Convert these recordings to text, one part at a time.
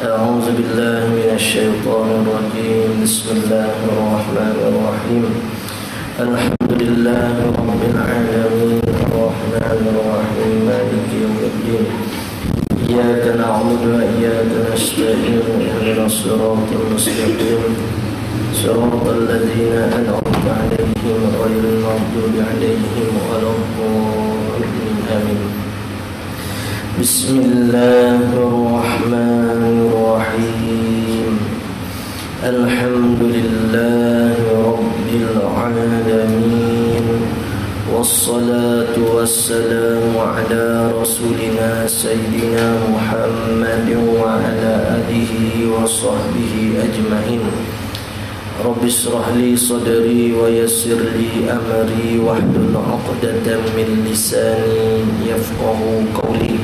أعوذ بالله من الشيطان الرجيم. بسم الله الرحمن الرحيم. الحمد لله رب العالمين الرحمن الرحيم مالك يوم الدين. إياك نعبد وإياك نستعين اهدنا الصراط المستقيم صراط الذين أنعمت عليهم غير المغضوب عليهم ولا الضالين آمين. بسم الله الرحمن الرحيم. الحمد لله رب العالمين والصلاة والسلام على رسولنا سيدنا محمد وعلى آله وصحبه أجمعين. رب اشرح لي صدري ويسر لي أمري واحلل عقدة من لساني يفقه قولي.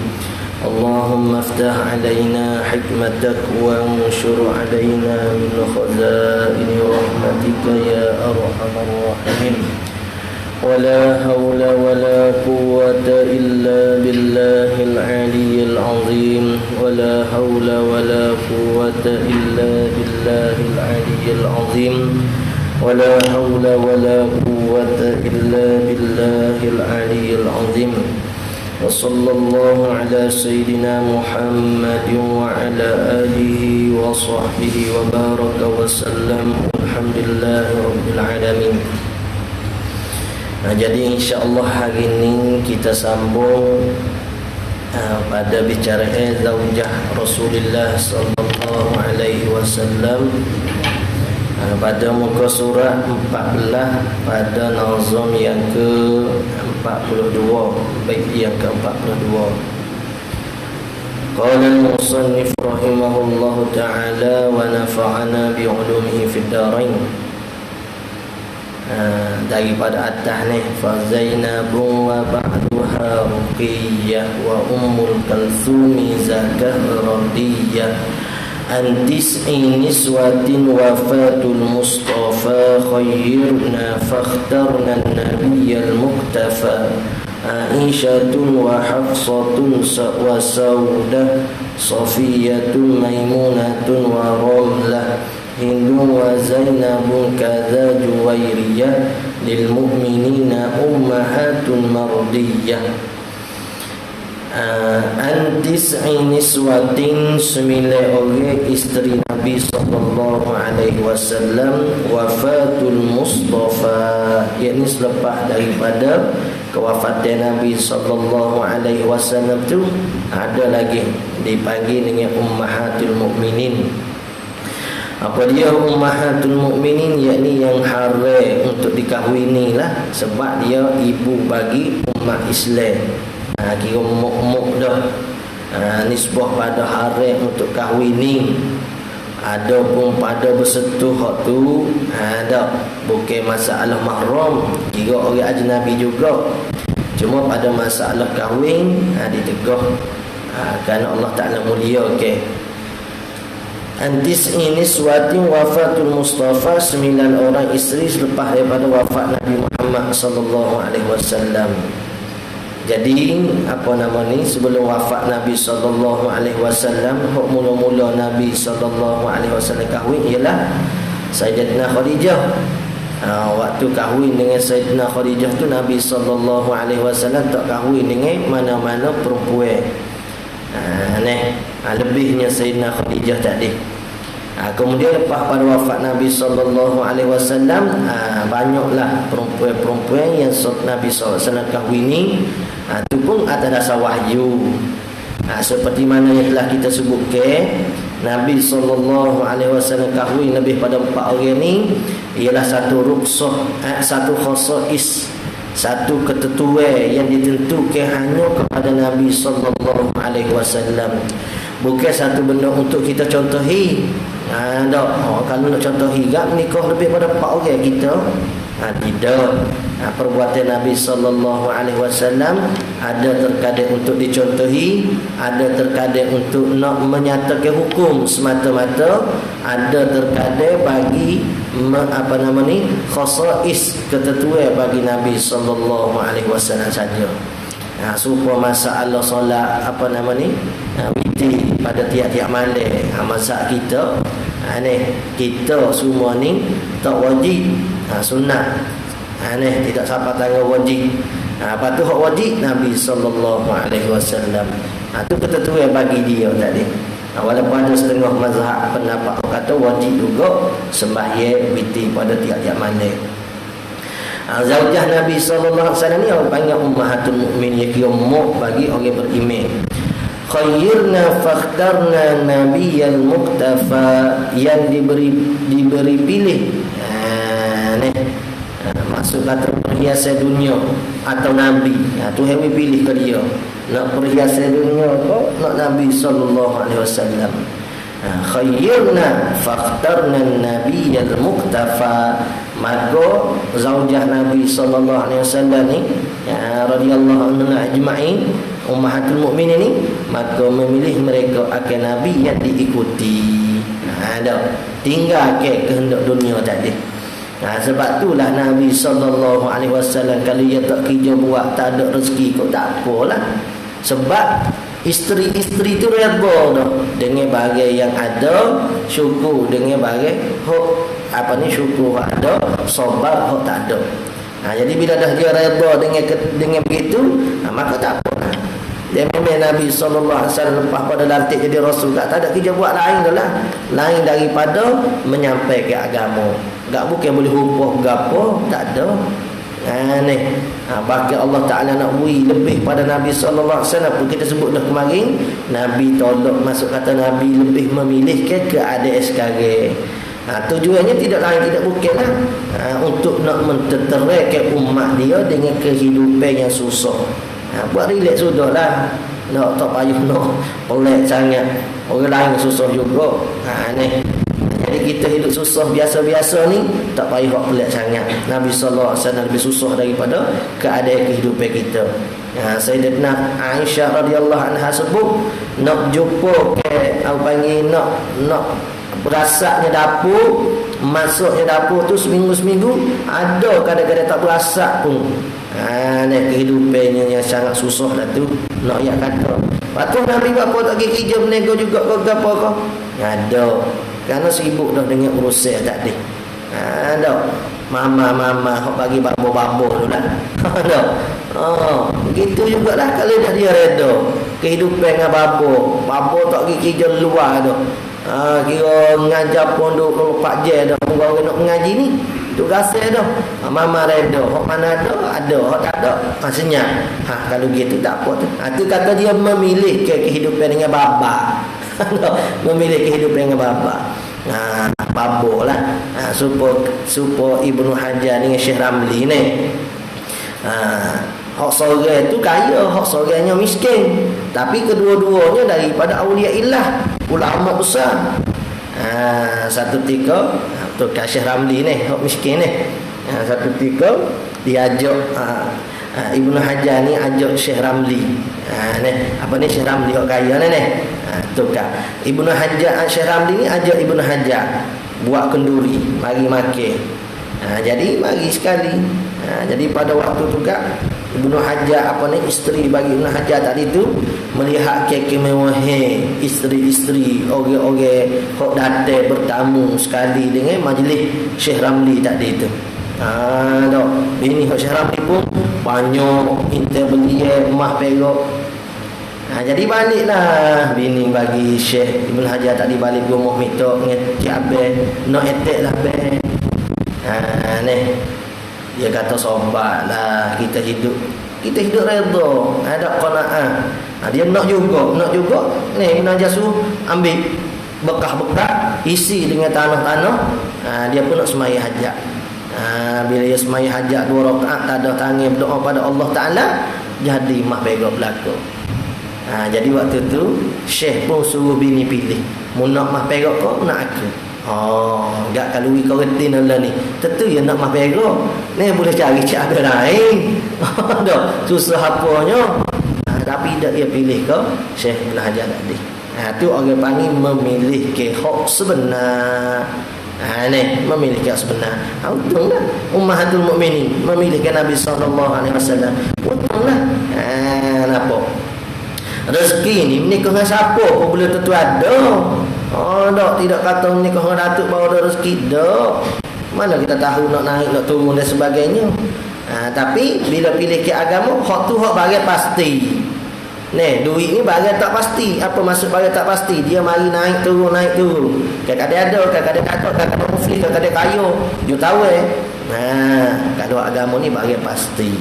اللهم افتح علينا حكمتك وانشر علينا من خزائن رحمتك يا أرحم الراحمين. ولا حول ولا قوة إلا بالله العلي العظيم. ولا حول ولا قوة إلا بالله العلي العظيم. ولا حول ولا قوة إلا بالله العلي العظيم. وصلى الله على سيدنا محمد وعلى آله وصحبه وبارك وسلم. الحمد لله رب العالمين. Jadi insya-Allah hari ini kita sambung pada bicara zaujah Rasulullah sallallahu alaihi wasallam pada muka surah 14 pada nazam yang ke-42 bait yang ke-42. Qala al-musannif rahimahullahu ta'ala wa nafa'ana bi 'ulumihi fid darain. Daripada atas ni, fa Zainabu wa ba'duha Ruqayyah wa Ummul Kalthumi Zakah Radiyah antis'i niswatin wafatul Mustafa khayyirna fakhtarna an-nabiyyal muktafa Aisyatun wa Hafsatun wa Saudah Safiyatun Maimunatun wa Ramlah Hindu wa Zainabun kadza Juwairiyah lil mu'minina ummahatun mardiyah. Antis'i niswatin, 9 orang isteri Nabi sallallahu alaihi wasallam, wafatul Mustafa, yakni selepas daripada kewafatan Nabi sallallahu alaihi wasallam tu ada lagi dipanggil dengan ummahatul mukminin. Apa dia ummahatul mukminin, yakni yang haram untuk dikahwini lah, sebab dia ibu bagi umat Islam. Kira muk dah. Nisbah pada haram untuk kahwini. Adapun pada bersetuh hak tu ada bukan masalah mahram, kira orang ajnabi juga. Cuma pada masalah kahwin ditegah kerana Allah Taala mulia. Okey. Antis'i niswatin wafatul Mustafa, 9 orang isteri selepas daripada wafat Nabi Muhammad sallallahu alaihi wasallam. Jadi apa nama ni, sebelum wafat Nabi sallallahu alaihi wasallam, hak mula-mula Nabi sallallahu alaihi wasallam kahwin ialah Sayyidatina Khadijah. Waktu kahwin dengan Sayyidatina Khadijah tu Nabi sallallahu alaihi wasallam tak kahwin dengan mana-mana perempuan. Lebihnya Sayyidina Khadijah tadi. Kemudian lepas pada wafat Nabi sallallahu alaihi wasallam, banyaklah perempuan-perempuan yang Nabi sallallahu alaihi wasallam kahwini. Itu pun atas dasar wahyu. Seperti mana yang telah kita sebutkan, Nabi sallallahu alaihi wasallam kahwin lebih pada 4 orang ni ialah satu rukhsah, satu khasais, satu ketentuan yang ditentukan hanya kepada Nabi sallallahu alaihi wasallam. Bukan satu benda untuk kita contohi. Kalau nak contohi gak menikah lebih pada 4 orang kita, tidak. Perbuatan Nabi sallallahu alaihi wasallam ada terkadang untuk dicontohi, ada terkadang untuk nak menyatakan hukum semata-mata, ada terkadang bagi khasais, ketentuan bagi Nabi sallallahu alaihi wasallam saja. supaya masalah solat apa nama ni, witir pada tiap-tiap malam. Mazhab kita ni, kita semua ni tak wajib, sunat. Ni tidak sampai tangan wajib. Lepas tu hak wajib Nabi sallallahu alaihi wasallam. Tu ketentuan bagi dia tadi. Walaupun ada setengah mazhab pendapat kata wajib juga sembahyang witir pada tiap-tiap malam. Zaujah Nabi sallallahu alaihi wasallam ni orang panggil ummahatul mukmin, yang kira mak bagi orang beriman. Khayyirna fakhtarna nabiyyal muqtafa, yang diberi pilih. Ni maksud kata perhiasan dunia atau nabi. Tu yang pilih ke dia. Nak perhiasan dunia ke nak Nabi sallallahu alaihi wasallam. Khayyirna fakhtarna nabiyyal muqtafa, maka zaujah Nabi sallallahu alaihi wasallam ni radhiyallahu anhu ajma'in, ummahatul mukminin ni, maka memilih mereka akan nabi yang diikuti. Dah tinggal ke kehendak dunia tadi. Sebab itulah Nabi sallallahu alaihi wasallam kalau dia tak kerja buat, tak ada rezeki kau tak apalah. Sebab isteri-isteri tu redha dah dengan bagai yang ada, syukur dengan bagai syukur ada, sabar hok tak ada. Jadi bila dah dia redha dengan begitu, maka tak apa. Dia memang Nabi sallallahu alaihi wasallam lepas pada lantik jadi rasul, tak ada kerja buat lain dah lah, lain daripada menyampaikan agama. Tak bukan boleh hubah gapo, tak ada. Ni bagi Allah Taala nak beri lebih pada Nabi sallallahu alaihi wasallam. Kita sebut dah kemarin, Nabi tolak, masuk kata Nabi lebih memilih ke keadaan sekarang. Tujuannya tidak lain tidak bukanlah untuk nak menterteraikan umat dia dengan kehidupan yang susah. Buat relax sudahlah. Nak tak payah nak pelik sangat. Orang lain susah juga. Ni jadi kita hidup susah biasa-biasa ni tak payah buat pelik sangat. Nabi sallallahu alaihi wasallam lebih susah daripada keadaan kehidupan kita. Sayyidatina Aisyah radhiyallahu anha sebut nak jumpa ke nak berasaknya dapur, masuknya dapur tu seminggu-seminggu, ada kadang-kadang tak berasak pun. Ni kehidupannya yang sangat susah dah tu, nak ya kata. Lepas tu Nabi apa tak pergi kerja berniaga juga ke apa ke? Ada. Kerana sibuk dah dengan urusan tadi. Ada. Mama hok bagi babo-babo tu lah. Ada. Begitu jugalah kalau dah dia reda. Kehidupan dengan babo. Babo tak pergi kerja luar tu. Kira mengajar pondok 4 jam dah. Orang nak mengaji ni tu rasa dah. Mama reda. Hok mana ada, hok tak ada. Senyap. Kalau gitu tak apa tu. Tu kata dia memilih kehidupan dengan bapa. Memilih kehidupan dengan bapa. Babo lah. Supaya Ibnu Hajar dengan Syekh Ramli ni. Hak seorang tu kaya, hak seorangnya miskin. Tapi kedua-duanya daripada awliya illah, ulama besar. Satu tiga tu Syekh Ramli ni, hak miskin ni. Satu tiga diajak Ibnu Hajar ni ajak Syekh Ramli. Ni Syekh Ramli hak kaya ni. Tu kan Ibnu Hajar, Syekh Ramli ni ajak Ibnu Hajar buat kenduri, mari makan. Jadi mari sekali. Jadi pada waktu tu kan Ibnu Hajar isteri bagi Ibnu Hajar tadi tu melihat kemewahan isteri-isteri orang-orang hok datang bertamu sekali dengan majlis Syekh Ramli tadi tu. Dah bini hok Syekh Ramli pun banyak intai beli emas perak. Jadi baliklah bini bagi Syekh Ibn Hajar tadi balik rumah minta ngeti abang nak etek lah abang. Ni dia kata sobatlah, kita hidup redha, ada qanaah. Dia nak juga ni Ibn Hajar suruh ambil bekas-bekas isi dengan tanah-tanah. Dia pun nak sembahyang hajat. Bila dia sembahyang hajat 2 rakaat tak ada tangan berdoa pada Allah Taala, jadi mah perak berlaku. Jadi waktu tu Syekh pun suruh bini pilih, mu nak mah perak ke nak aku. Enggak kalau kau retin lah ni. Tentu ya nak mah perak. Ni boleh cari cara lain. Dah susah apanya. Tapi dak dia pilih ke Syekh Ibn Hajar tadi. Tu orang panggil memilih ke hak sebenar. Ni memiliki hak sebenar. Untunglah ummahatul mukminin memiliki Nabi sallallahu alaihi wasallam. Untunglah. Kenapa? Rezeki ni menikah dengan siapa pun boleh tentu ada. Tak, tidak kata menikah dengan datuk baru ada rezeki. Tak. Mana kita tahu nak naik, nak turun dan sebagainya. Tapi bila pilih ke agama, hak tu hak bagai pasti. Duit ni bagai tak pasti. Apa maksud bagai tak pasti? Dia mari naik turun. Kadang-kadang ada, kadang-kadang takut, kadang-kadang muflis, kadang-kadang kaya. Dia tahu kalau agama ni bagai pasti.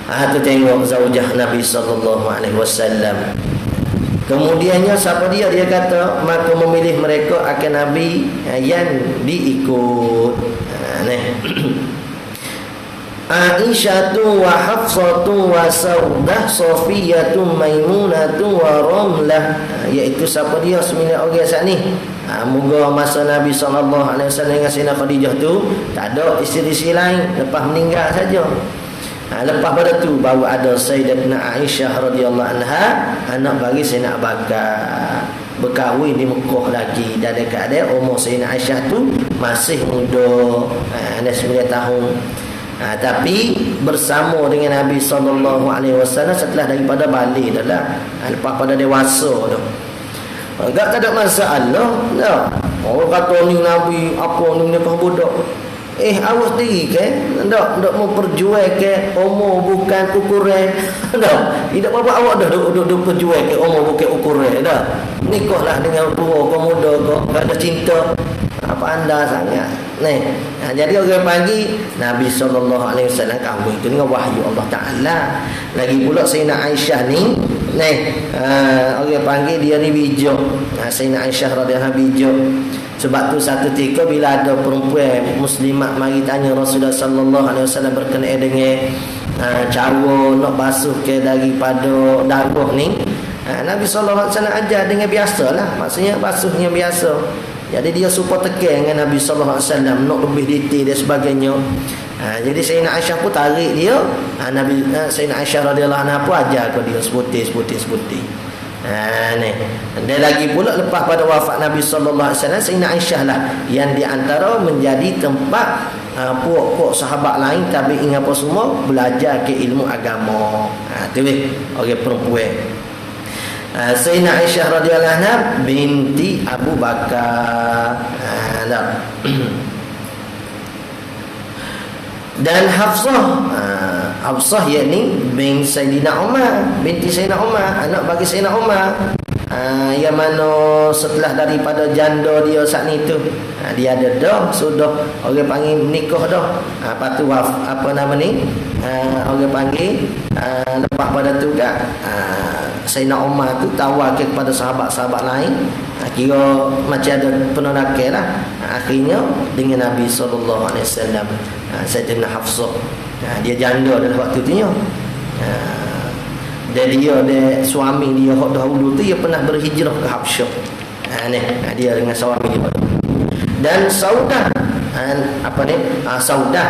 Tu tengok zaujah Nabi sallallahu alaihi wasallam. Kemudiannya siapa dia? Dia kata maka memilih mereka akan Nabi yang diikut. Aisyah wa Hafsah wa Saudah Safiyah Maimunah wa Ramlah, iaitu siapa dia 9 orang saat ni. Moga masa Nabi sallallahu alaihi wasallam dengan Sayyidina Khadijah tu tak ada isteri-isteri lain, lepas meninggal saja. Lepas pada tu baru ada Sayyidatina Aisyah radhiyallahu anha, anak bagi Sayyidina Abu Bakar, berkahwin di Mekah lagi, dan dekat umur Sayyidina Aisyah tu masih muda, 9 tahun. Tapi bersama dengan Nabi sallallahu alaihi wasallam setelah daripada balik dah lah, lepas pada dewasa tu. Agak tak ada masalah. Orang kata ni Nabi apa ni nikah budak. Awak sendiri ke? Tak mau perjual ke umur bukan ukuran. Tidak apa-apa awak dah duk perjual ke umur bukan ukuran dah. Nikahlah dengan tua ke muda ke, ada cinta. Apa anda sangat. Jadi orang panggil Nabi SAW kahwin itu dengan wahyu Allah Ta'ala. Lagi pula Sayyidina Aisyah ni, orang panggil dia ni bijak. Sayyidina Aisyah radhiyallahu anha bijak. Sebab tu satu ketika bila ada perempuan muslimat mari tanya Rasulullah sallallahu alaihi wasallam berkenaan dengan cara nak basuh ke daripada darah ni, Nabi sallallahu alaihi wasallam ajar dengan biasalah, maksudnya basuhnya biasa. Jadi dia supaya tekan dengan Nabi sallallahu alaihi wasallam nak lebih detail dan sebagainya. Jadi Sayyidina Aisyah pun tarik dia, Sayyidina Aisyah radhiyallahu anha pun ajar ke dia sebutir. Dan lagi pula lepas pada wafat Nabi sallallahu alaihi wasallam, Sayyidina Aisyah lah yang di antara menjadi tempat puak-puak sahabat lain tabi'in apa semua belajar ke ilmu agama. Tu orang perempuan. Sayyidina Aisyah radhiyallahu anha binti Abu Bakar. Dan Hafsah yakni bin Sayyidina Umar, binti Sayyidina Umar, anak bagi Sayyidina Umar. Yang mana setelah daripada janda dia saat ni tu, dia ada dah sudah orang panggil nikah dah. Lepas tu apa nama ni, orang panggil lepas pada tu kan Sayyidina Umar tu tawar kepada sahabat-sahabat lain, kira macam ada penolakan lah. Akhirnya dengan Nabi sallallahu alaihi wasallam, Sayyidina Hafsah, dia janda dalam waktu tu nya. Dan dia suami dia hak dahulu tu dia pernah berhijrah ke Habsyah. Dia dengan suami dia. Dan Saudah Saudah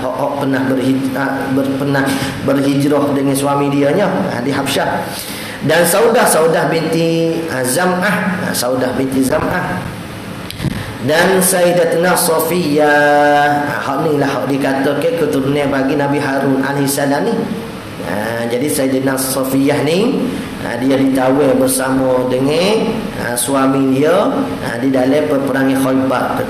hak pernah berhijrah dengan suami dia nya di Habsyah. Dan Saudah binti Zam'ah, dan Sayyidatina Safiyah. Hak ni lah hak dikatakan keturunan bagi Nabi Harun alaihi salam ni. Jadi Sayyidina Safiyah ni dia ditawar bersama dengan suami dia di dalam peperangan Khaybar.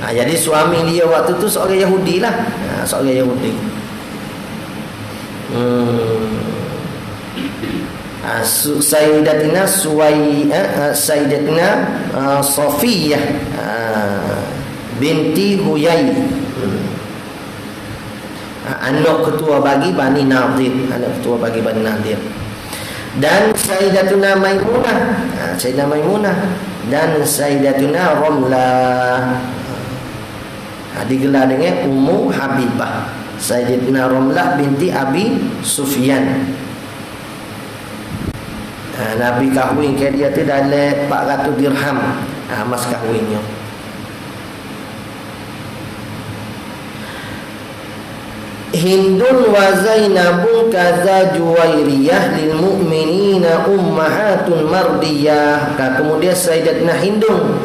Jadi suami dia waktu tu seorang Yahudi lah, seorang Yahudi. Sayyidatina Sayyidatina Safiyah binti Huyai, anak ketua bagi Bani Nadir, dan Sayyidatuna Maimunah, dan Sayyidatuna Ramlah, digelar dengan Ummu Habibah. Sayyidatuna Ramlah binti Abi Sufyan. Nabi kahwin ke dia tu dalam 400 dirham mas kahwinnya. Hindun wa Zainabun kadza Juwairiyah lil mu'minina ummahatun mardiyah. Kemudian Sayyidatina Hindun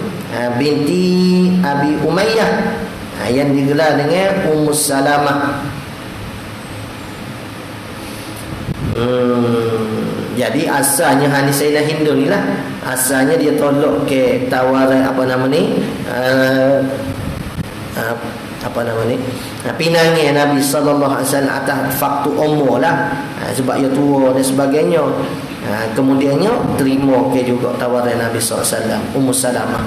binti Abi Umayyah yang digelar dengan Ummu Salamah. Jadi asalnya hadis Sayyidah Hindun ni lah, asalnya dia tolak ke tawaran pinangnya Nabi sallallahu alaihi wasallam atas faktu umur lah, sebab ia tua dan sebagainya. Kemudiannya terima ke juga tawaran Nabi sallallahu alaihi wasallam Ummu Salamah.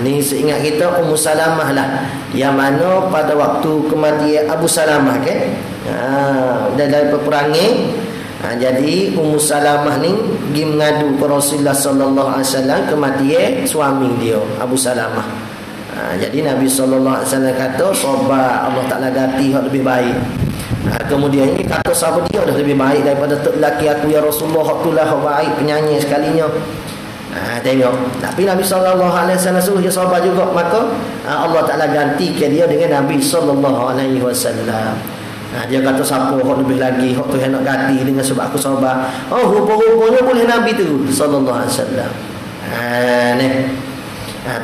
Ni seingat kita Ummu Salamah lah, yang mana pada waktu kematian Abu Salamah dari peperangan. Jadi Ummu Salamah ni pergi mengadu ke Rasulullah sallallahu alaihi wasallam kematian suami dia Abu Salamah. Jadi Nabi sallallahu alaihi wasallam kata, sabar, Allah Taala ganti hak lebih baik. Kemudian ini kata sahabat dia dah lebih baik daripada lelaki aku ya Rasulullah, hak tulah hak baik, penyanyi sekalinya. Tengok. Tapi Nabi sallallahu alaihi wasallam suruh dia sabar juga, maka Allah Taala ganti ke dia dengan Nabi sallallahu alaihi wasallam. Dia kata siapa hak lebih lagi, hak Tuhan nak ganti dengan sebab aku sabar. Oh, rupa-rupanya boleh Nabi tu sallallahu alaihi wasallam.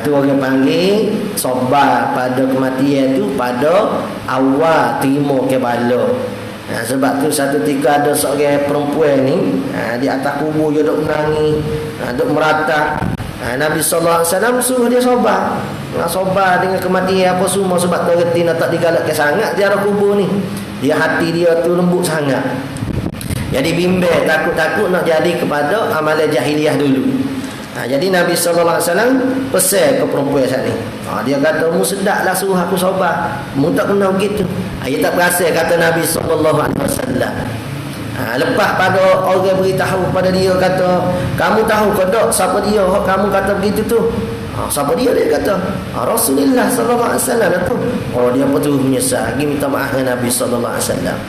Tu orang panggil sabar pada kematian tu pada awal terima ke bala. Sebab tu satu ketika ada seorang perempuan ni di atas kubur dia duk menangis, duk meratap. Nabi sallallahu alaihi wasallam suruh dia sabar. Sabar dengan kematian apa semua, sebab tu reti nak tak digalakkan sangat ziarah kubur ni. Dia hati dia tu lembut sangat. Jadi bimbang, takut-takut nak jadi kepada amalan jahiliah dulu. Jadi Nabi sallallahu alaihi wasallam pesan ke perempuan saat ni. Dia kata, "Mu sedaklah suruh aku sabar. Mu tak kena begitu." Dia tak perasan kata Nabi sallallahu alaihi wasallam. Lepas pada orang beritahu pada dia kata, "Kamu tahu ke tak siapa dia? Kamu kata begitu tu." Siapa dia? Dia kata, "Rasulullah sallallahu alaihi wasallam tu." Dia pun terus menyesal, pergi minta maaf dengan Nabi sallallahu alaihi wasallam.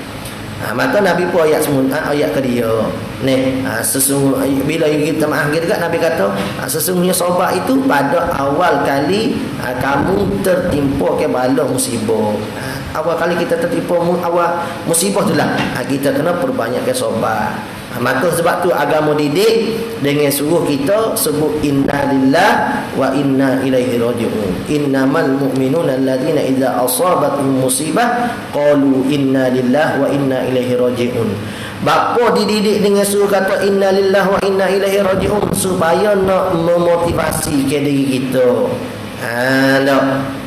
Maka Nabi pun ayat ke dia ni, bila kita maaf kita, Nabi kata sesungguhnya sabar itu pada awal kali kamu tertimpa ke bala musibah. Awal kali kita tertimpa awal musibah itulah kita kena perbanyakkan sabar. Maka sebab tu agama didik dengan suruh kita sebut inna lillah wa inna ilaihi raji'un. Innamal mu'minuna alladzina idza asabatuhum musibah qalu inna lillah wa inna ilaihi raji'un. Bapa dididik dengan suruh kata inna lillah wa inna ilaihi raji'un supaya nak memotivasi ke diri kita.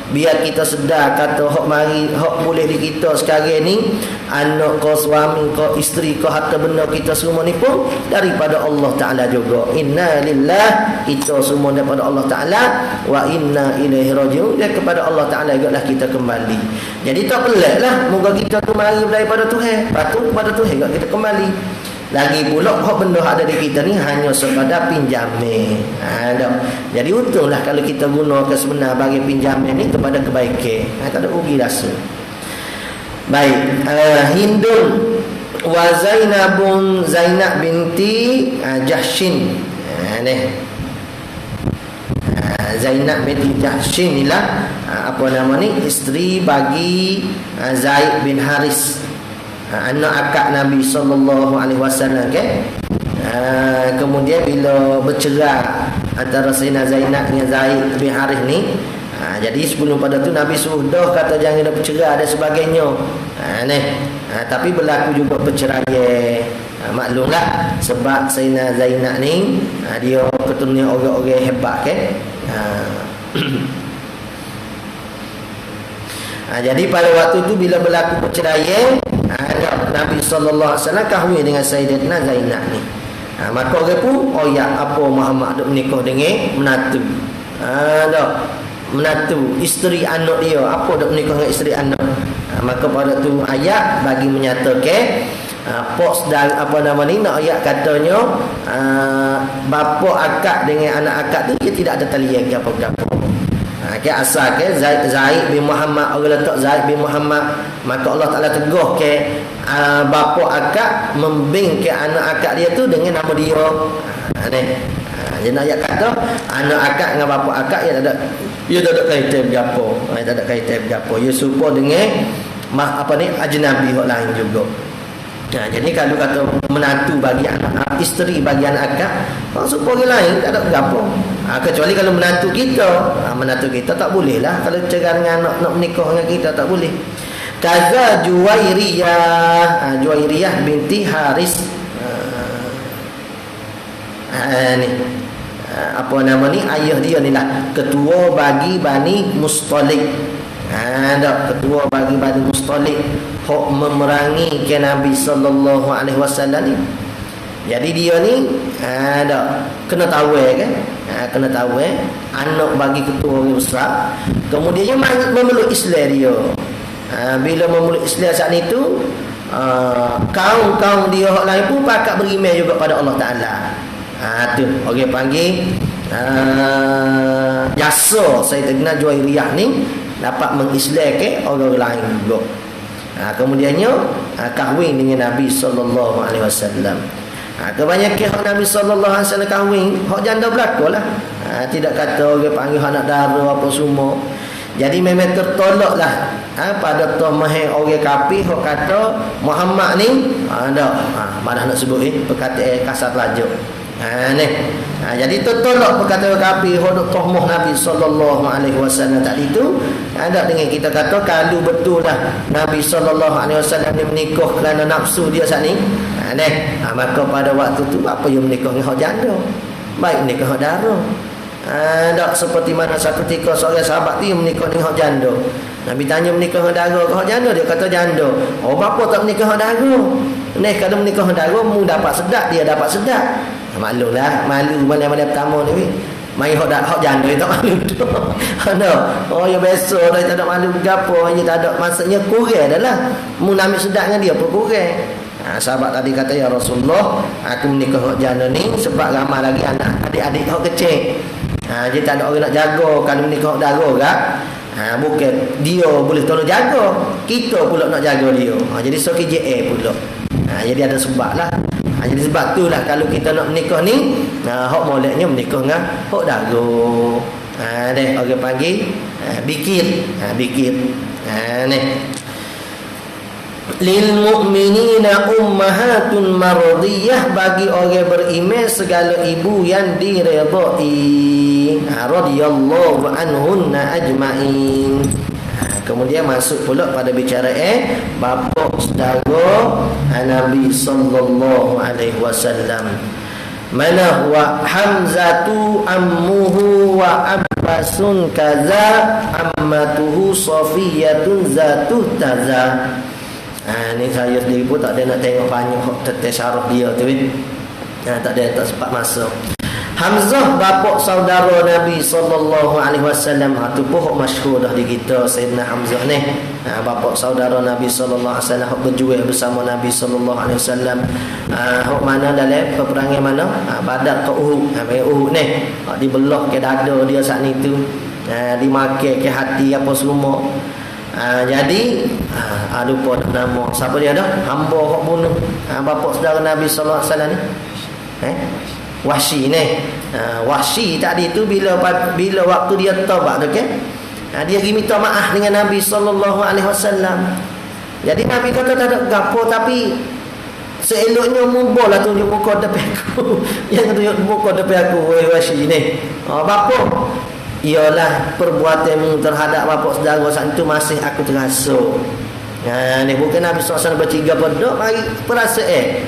Biar kita sedar kata hak mari, hak boleh di kita sekarang ni, anak kau, suami kau, isteri kau, harta benda kita semua ni pun daripada Allah Ta'ala juga. Inna lillah, itu semua daripada Allah Ta'ala, wa inna ilaihi raji'un, dan kepada Allah Ta'ala juga lah kita kembali. Jadi tak pelik lah, moga kita tu mari daripada Tuhan, patut kepada Tuhan juga kita kembali. Lagi pula hak benda ada di kita ni hanya sekadar pinjaman. Jadi untunglah kalau kita gunakan sebenar bagi pinjaman ni kepada kebaikan. Tak ada rugi rasa. Baik, Hindun wa Zainabun, Zainab binti Jahshin. Zainab binti Jahshin inilah apa nama ni, isteri bagi Zaid bin Haris, anak akak Nabi sallallahu alaihi wasallam ke. Kemudian bila bercerai antara Sayyidina Zainab dengan Zaid bin Harith ni, jadi sebelum pada tu Nabi suruh dah kata jangan ada bercerai dan sebagainya. Tapi berlaku juga perceraian. Maklumlah sebab Sayyidina Zainab ni dia keturunan orang-orang hebat ke. Jadi pada waktu tu bila berlaku perceraian, Nabi sallallahu alaihi wasallam kahwin dengan Sayyidatina Zainab ni. Maka orang pun apa Muhammad duk menikah dengan menantu. Menantu isteri anak dia, apa duk menikah dengan isteri anak. Maka pada tu ayat bagi menyatakan pos dan apa nama ni, nak ayat katanya bapa akak dengan anak akak tu dia tidak ada talian apa-apa. Asal ke Zaid bin Muhammad, orang letak Zaid bin Muhammad, maka Allah Ta'ala teguh ke bapa akak membing ke anak akak dia tu dengan nama dia. Jadi nak ayat kata anak akak dengan bapa akak ya tak ada kaitan gapo. Tak ada kaitan gapo. Ya serupa dengan ajnabi hok lain juga. Jadi kalau kata menantu bagi anak, isteri bagi anak akak, maksud orang lain tak ada gapo. Kecuali kalau menantu kita tak boleh lah. Kalau cerai dengan anak nak menikah dengan kita tak boleh. Kaza Juwairiyah binti Haris. Ni apa nama ni, ayah dia ni lah ketua bagi Bani Mustalik. Ketua bagi Bani Mustalik hok memerangi ke Nabi sallallahu alaihi wasallam ni. Jadi dia ni kena tahu kan, kena tahu anak bagi ketua orang besar. Kemudian dia memeluk Islam dia. Bila memeluk Islam saat itu, kaum dia hok lain pun pakat beriman juga pada Allah Taala. Tu orang panggil jasa Sayyidatina Juwairiyah ni dapat mengislamkan orang lain juga. Kemudiannya kahwin dengan Nabi sallallahu alaihi wasallam. Kebanyakan hak Nabi sallallahu alaihi wasallam kahwin hak janda belakalah. Tidak kata orang panggil anak dara apa semua. Jadi memang tertolaklah pada mahir orang kafir hak kata Muhammad ni mana nak sebut perkataan kasar pelajar. Jadi tertolak perkataan kafir hak tohmah Nabi sallallahu alaihi wasallam tadi itu. Ada dengan kita kata kalau betul lah Nabi sallallahu alaihi wasallam ni menikah kerana nafsu dia saat ni. Maka pada waktu tu apa yang menikah dengan hak janda? Baik menikah hak dara. Tak seperti mana satu ketika seorang sahabat tu menikah dengan hak janda. Nabi tanya menikah dengan dara ke hak janda, dia kata janda. Oh bapa tak menikah dengan dara. Kalau menikah dengan dara mu dapat sedap, dia dapat sedap. Malulah, malu mana-mana pertama ni. Mai hak janda tak malu tu. Ya biasa dah tak ada malu gapo, hanya tak ada maksudnya kurang adalah mu nak ambil sedap dengan dia pun kurang. Sahabat tadi kata ya Rasulullah, aku menikah hak janda ni sebab ramai lagi anak adik-adik hak kecil. Jadi tak ada orang nak jaga kalau menikah hak dara kan. Bukan dia boleh tolong jaga, kita pula nak jaga dia. Jadi so KJA pula. Jadi ada sebab lah. Jadi sebab tu lah kalau kita nak menikah ni, hak moleknya menikah dengan hak dara. Orang panggil bikir. Ni lil mu'minina ummahatun mardiyah, bagi orang beriman segala ibu yang diredai, radhiyallahu anhunna ajma'in. Kemudian masuk pula pada bicara bapa saudara Nabi sallallahu alaihi wasallam. Mana wa Hamzatu ammuhu wa Abbasun kaza ammatuhu Safiyatun zatuh taza. Ni saya sendiri pun tak ada nak tengok banyak tetes syarah dia tu tak sempat masuk. Hamzah bapa saudara Nabi sallallahu alaihi wasallam. Tu pun masyhur dah di kita Sayyidina Hamzah ni. Bapa saudara Nabi sallallahu alaihi wasallam berjuang bersama Nabi sallallahu alaihi wasallam. Hok mana dalam peperangan mana? Badar ke Uhud. Uhud ni dibelah ke dada dia saat ni tu. Dimakai ke hati apa semua. Jadi lupa nama siapa dia dah, hamba hok bunuh bapa saudara Nabi sallallahu alaihi wasallam ni. Wahsy ni. Wahsy tadi tu bila waktu dia taubat tu kan, dia pergi minta maaf dengan Nabi sallallahu alaihi wasallam. Jadi Nabi kata tak ada gapo, tapi seeloknya mubalah tunjuk muka depan aku. Yang tunjuk muka depan aku Wahsy ni. Bapa, ialah perbuatanmu terhadap bapa saudara saat itu masih aku terasa. Ni bukan Nabi SAW bertiga pada mari perasaan.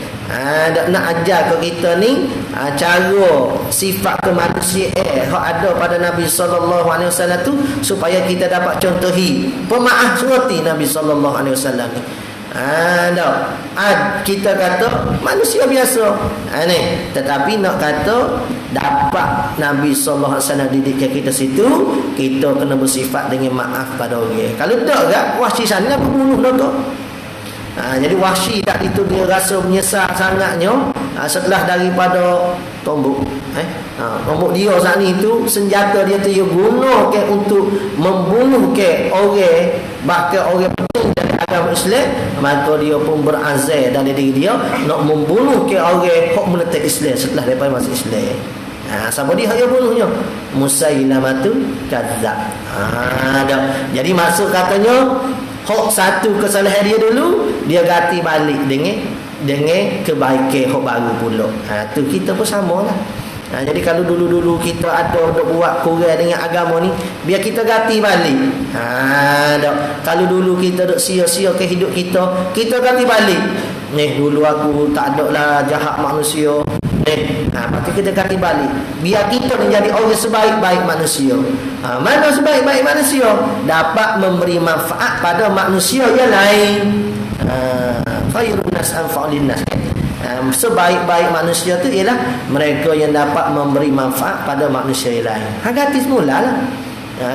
Nak ajar ke kita ni cara sifat kemanusiaan hak ada pada Nabi SAW tu, supaya kita dapat contohi pemaaf seperti Nabi SAW ni. Kita kata manusia biasa ni, tetapi nak kata dapat Nabi sallallahu alaihi wasallam didikkan kita situ, kita kena bersifat dengan maaf pada orang. Kalau tak gak Wahsy sana berbunuh dah. Jadi Wahsy tak itu dia rasa menyesal sangatnya setelah daripada tombok tombok dia saat ni tu, senjata dia tu dia gunakan untuk membunuh ke orang, bahkan orang penting dari agama Islam. Maka dia pun berazam dari diri dia nak membunuh ke orang hak menentang Islam setelah daripada masuk Islam. Siapa dia yang bunuhnya? Musailamatul Kadzdzab. Jadi maksud katanya hok satu kesalahan dia dulu, dia ganti balik dengan kebaikan hok baru pula. Tu kita pun samalah. Jadi kalau dulu-dulu kita ada buat kurang dengan agama ni, biar kita ganti balik. Kalau dulu kita duk sia-sia ke hidup kita ganti balik. Dulu aku tak ada lah jahat manusia. Lepas tu kita ganti balik, biar kita menjadi orang sebaik-baik manusia. Mana sebaik-baik manusia? Dapat memberi manfaat pada manusia yang lain. Khairun nas anfa'ulin nas. Sebaik-baik manusia tu ialah mereka yang dapat memberi manfaat pada manusia yang lain. Ganti semula lah.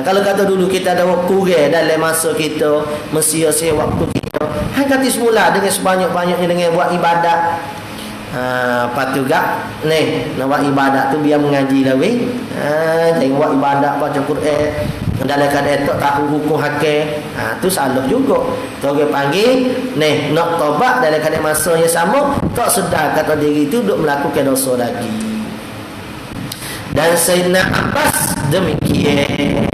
Kalau kata dulu kita ada kurang dalam masa kita, mesia-sia waktu kita, ganti semula dengan sebanyak-banyaknya dengan buat ibadat. Lepas tu gak nak buat ibadat tu biar mengaji lah weh. Jangan buat ibadat baca Quran dalam keadaan tak tahu hukum hakim. Tu salah juga. Tu orang panggil nak taubat dalam keadaan masa yang sama, tak sedar kata diri tu duk melakukan dosa lagi. Dan Sayyidina Abbas demikian.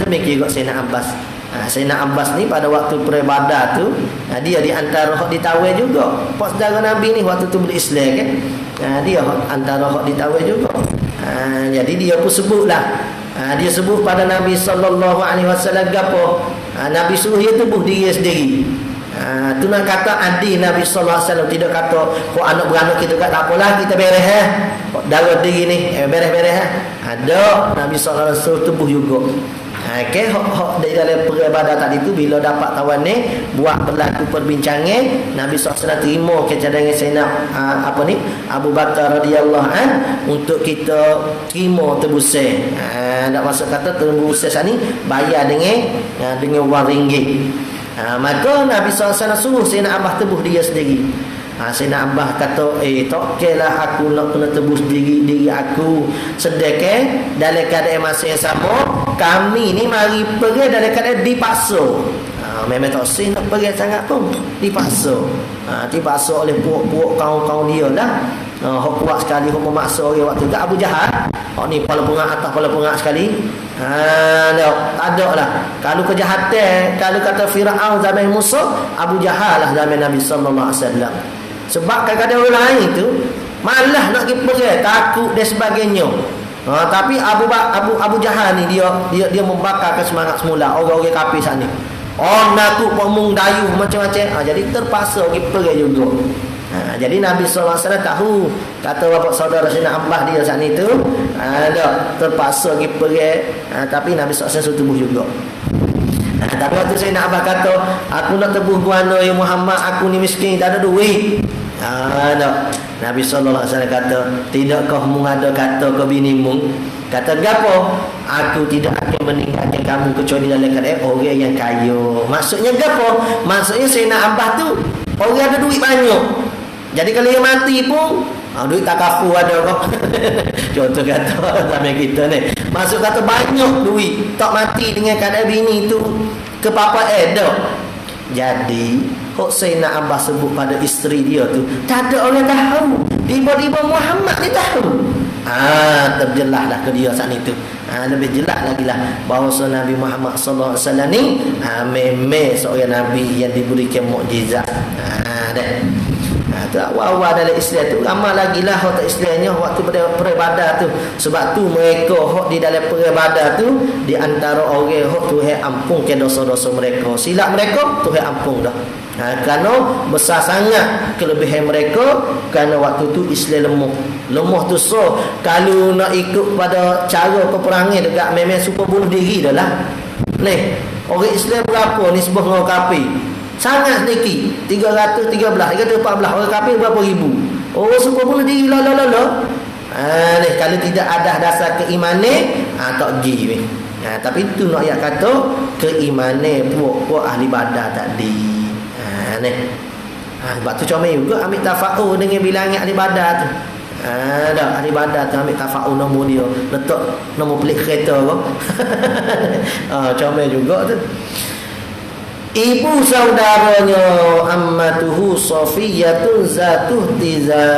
Demikian juga Sayyidina Abbas. Sayyidina Abbas ni pada waktu peribadatan tu, dia di antara hak ditawar juga. Pak saudara Nabi ni waktu tu berislam kan. Dia antara hak ditawar juga. Jadi dia pun sebutlah. Dia sebut pada Nabi sallallahu alaihi wasallam gapo? Nabi suruh dia tubuh diri sendiri. Tu nak kata adik Nabi sallallahu alaihi wasallam, tidak kata kok anak beranak kita kat tak apalah kita beres darah diri ni beres-beres Ada Nabi sallallahu alaihi wasallam tubuh juga. Okey, hak dari dalam peribadatan tadi tu bila dapat tawan ni buat berlaku perbincangan, Nabi SAW terima kecadangan Sayyidina Abu Bakar radhiyallahu an untuk kita terima tebusan. Tak maksud kata tebusan ni bayar dengan wang ringgit. Maka Nabi SAW suruh Sayyidina Abbas tebuh dia sendiri. Sayyidina Abbas kata tak okeylah aku nak kena tebus diri aku. Sedekah dalam keadaan masa yang sama kami ni mari pergi dalam keadaan dipaksa. Memang tak sih nak pergi sangat pun dipaksa. Dipaksa oleh puak-puak kaum-kaum dia lah. Hok kuat sekali hok memaksa orang waktu kat Abu Jahal. Ni kepala pengak atas kepala pengak sekali. Tak ada lah. Kalau kejahatan, kalau kata Firaun zaman Musa, Abu Jahal lah zaman Nabi sallallahu alaihi wasallam. Sebab kadang-kadang orang lain tu malah nak pergi perang, takut dan sebagainya. Tapi Abu Jahal ni dia membakarkan semangat semula orang-orang kafir saat ni. Nakut pomong dayuh macam-macam. Jadi terpaksa pergi perang juga. Jadi Nabi SAW tahu, kata bapak saudara Sayyidina Abbas dia saat ni tu terpaksa pergi perang, tapi Nabi SAW suruh tubuh juga. Tapi waktu Sayyidina Abbas kata aku nak tebuh guana ya Muhammad, aku ni miskin tak ada duit. Nabi SAW kata tidakkah mu ada kata ke binimu, kata gapo, aku tidak akan meninggalkan kamu kecuali dalam keadaan orang yang kaya. Maksudnya gapo? Maksudnya Sayyidina Abbas tu orang ada duit banyak. Jadi kalau dia mati pun duit tak kafu ada kau. Contoh kata sama kita ni. Maksud kata banyak duit, tak mati dengan keadaan bini tu kepapa ada. Jadi kok Sayyidina Abbas sebut pada isteri dia tu, tak ada orang tahu. Tiba-tiba Muhammad ni tahu. Terjelas dah ke dia saat itu. Lebih jelas lagi lah bahawa Nabi Muhammad sallallahu alaihi wasallam ni memang seorang nabi yang diberikan mukjizat. Tu awal-awal dalam Islam tu ramai lagi lah hak tak Islamnya waktu beribadah tu. Sebab tu mereka hak di dalam beribadah tu di antara orang hak Tuhan ampunkan dosa-dosa mereka. Silap mereka Tuhan ampun dah. Kerana besar sangat kelebihan mereka, kerana waktu tu Islam lemah tu. So kalau nak ikut pada cara peperangan dekat memang super bunuh diri dah lah. Ni orang Islam berapa nisbah dengan kafir? Sangat sedikit, 313, 314. Orang kafir berapa ribu? Orang super bunuh diri lah. Ni kalau tidak ada dasar keimanan, tak pergi. Tapi itu nak ayat kata keimanan puak-puak ahli badar tadi. Sebab tu comel juga ambil tafa'u dengan bilangan ahli badar tu. Ahli badar tu ambil tafa'u nombor dia, letak nombor pelik kereta kau. Comel juga tu. Ibu saudaranya ammatuhu Safiyatun zatuh tiza,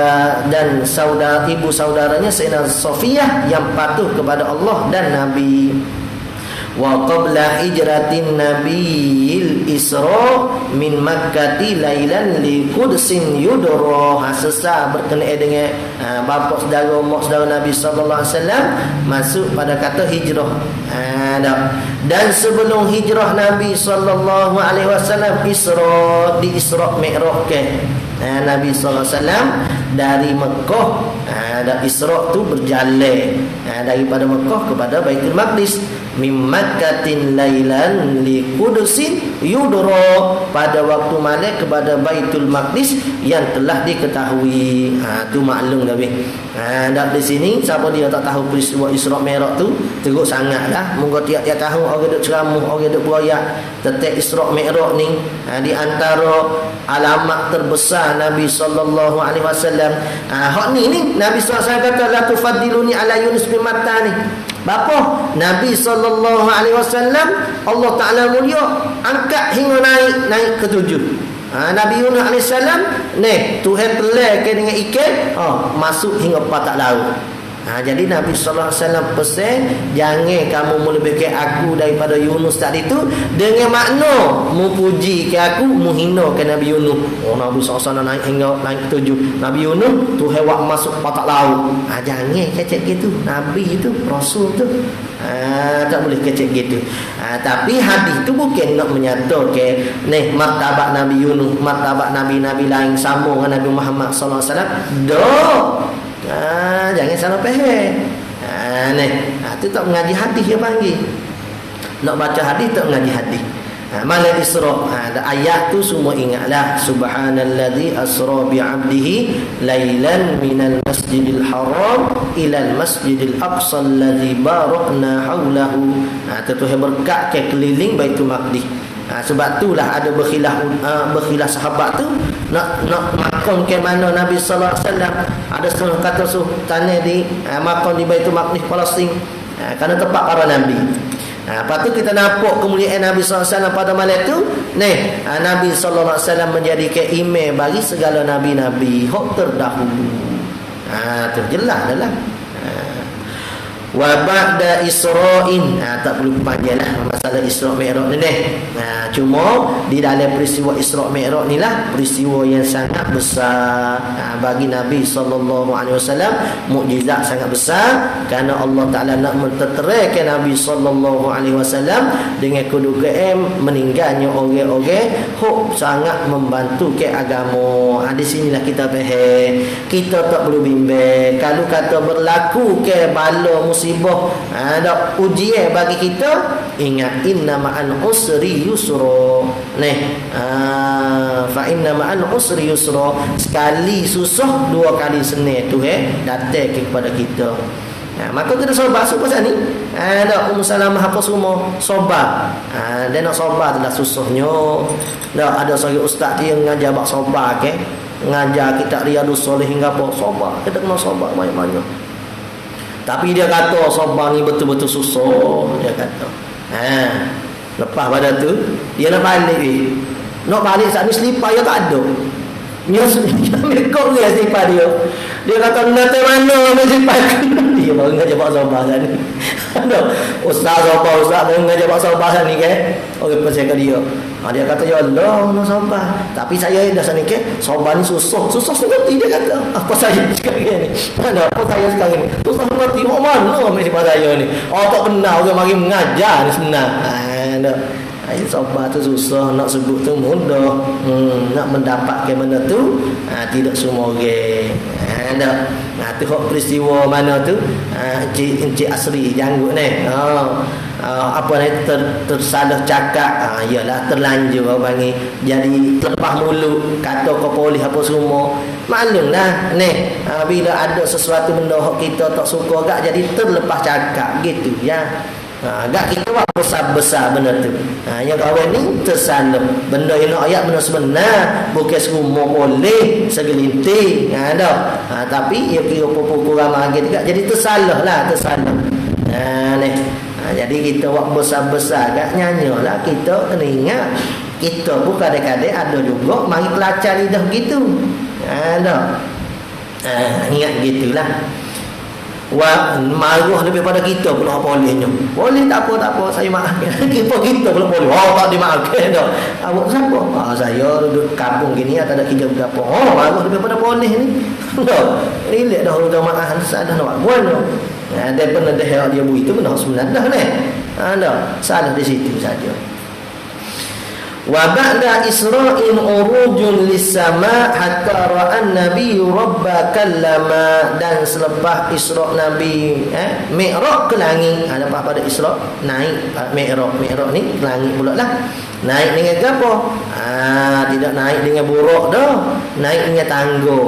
dan ibu saudaranya Sayyidina Safiyah yang patuh kepada Allah dan Nabi. Wa qabla hijratin nabiyil isra min makkati lailan li qudsin yudra. Sesa berkenaan dengan bapa saudara mak saudara Nabi sallallahu alaihi wasallam masuk pada kata hijrah. Dan sebelum hijrah Nabi sallallahu alaihi wasallam Isra, di Isra Mi'raj ke Nabi sallallahu alaihi wasallam dari Mekah. Dan Isra tu berjalan daripada Mekah kepada Baitul Maqdis. Min Makkatin lailan li Qudusin yudra, pada waktu malam kepada Baitul Maqdis yang telah diketahui. Tu maklum dah weh. Dan di sini siapa dia tak tahu peristiwa Isra Mi'raj tu teruk sangatlah. Moga tiap-tiap tahun orang duk ceramah, orang duk berayak tentang Isra Mi'raj ni. Di antara alamat terbesar Nabi sallallahu alaihi wasallam. Hak ni Nabi sallallahu alaihi wasallam kata la tufaddiluni ala Yunus bin Matta ni. Bapa Nabi sallallahu alaihi wasallam Allah Taala mulia angkat hingga naik ke 7. Nabi Yunus alaihi salam ni Tuhan telah ke dengan ikan masuk hingga patak laut. Jadi Nabi sallallahu alaihi wasallam pesan jangan kamu melebihkan aku daripada Yunus tadi tu dengan makna memuji ke aku, menghina ke Nabi Yunus. Nabi sallallahu alaihi wasallam naik ke 7. Nabi Yunus tu hewan masuk patak laut. Jangan kecek gitu. Nabi itu Rasul tu tak boleh kecek gitu. Tapi hadis tu bukan nak menyatakan ni martabat Nabi Yunus, martabat nabi-nabi lain sama dengan Nabi Muhammad sallallahu alaihi wasallam. Dah. Jangan salah faham. Tu tak mengaji hadis dia panggil. Nak baca hadis tak mengaji hadis. Malam Isra, ayat tu semua ingatlah. Subhanalladzi asra bi 'abdihi lailan minal masjidil haram ilal masjidil aqsa alladzi barakna haulahu. Tu berkat ke keliling Baitul Maqdis. Sebab itulah ada berkhilaf sahabat tu nak makam ke mana Nabi sallallahu alaihi wasallam. Ada setengah kata tanah di makam di Baitul Maqdis Palestin kerana tempat para nabi. Lepas tu kita nampak kemuliaan Nabi sallallahu alaihi wasallam pada malam tu. Nabi sallallahu alaihi wasallam menjadikan imam bagi segala nabi-nabi hak terdahulu. Tu jelas dah. Wa ba'da Isra'in, tak perlu panjanglah masalah Isra Mi'raj ni. Cuma di dalam peristiwa Isra Mi'raj ni lah peristiwa yang sangat besar bagi Nabi sallallahu alaihi wasallam, mukjizat sangat besar kerana Allah Taala nak menterteraikan Nabi sallallahu alaihi wasallam dengan kedudukan meninggalnya orang-orang hok sangat membantu ke agama. Di sinilah kita faham, kita tak perlu bimbang kalau kata berlaku ke bala musibah, ada ujian bagi kita, ingat inna ma'al usri yusra. Fa inna ma'al usri yusra, sekali susah dua kali senang tu datang kepada kita. Maka kita sabar pasal ni. Ada Ummu Salamah apa semua sabar. Dia nak sabar adalah susahnya. Ada seorang ustaz dia mengajar bab sabar ke, mengajar kita Riyadhus Shalihin apa sabar. Kita kena sabar banyak-banyak. Tapi dia kata sabar ni betul-betul susah, dia kata. Lepas pada tu dia nak balik Nak balik saat ni selipar dia tak ada. Dia mekok dia selipar dia. Dia kata nanti mana selipar dia baru ngajar bab sabar ni. Ustaz baru ngajar bab sabar ni ke. Orang percaya dia. Dia kata ya Allah nak sabar. Tapi saya dah sana ke sabar ni susah seperti dia kata. Apa saya sekarang ni? Apa saya sekarang ni? Susah seperti mana mesti pada saya ni. Tak kenal orang mari mengajar ni senang. Sabar tu susah, nak sebut tu mudah. Nak mendapatkan benda tu tidak semua orang. Tu hak peristiwa mana tu Encik Asri janggut ni. Apa ni tersalah cakap, ialah terlanjur orang panggil, jadi terlepas mulut kata ke polis apa semua. Maklumlah ni bila ada sesuatu benda hak kita tak suka gak, jadi terlepas cakap gitu ya. Agak kita buat besar-besar benda tu. Yang kawan ni tersalah. Benda yang nak ayat benda sebenar, bukan semua boleh segelintir. Tapi ia kira pukul ramai juga. Jadi tersalah lah, tersalah. Jadi kita buat besar-besar agak nyanyi lah. Kita kena ingat Kita pun kadang-kadang ada juga mari pelacak lidah gitu. Ada. Ingat gitulah. Marah daripada kita pula bolehnya. Boleh tak apa saya maafkan. Kita pula boleh. Tak dimaafkan dah. Awak siapa? Saya duduk kampung gini tak ada kerja berapa. Marah daripada boleh ni. Dah. Relax dah orang maaf salah nak buat dah. Ada pernah dia buat itu benar sebenarnya dah ni. Dah. Salah di situ saja. Wa ba'da isra'in urujun lis-sama' hatta ra'an nabiy rabba kallama, dan selepas Isra' Nabi Mi'raj ke langit. Lepas pada Isra' naik Mi'raj ni ke langit pula lah. Naik dengan apa? Tidak naik dengan buruk dah, naik dengan tangga.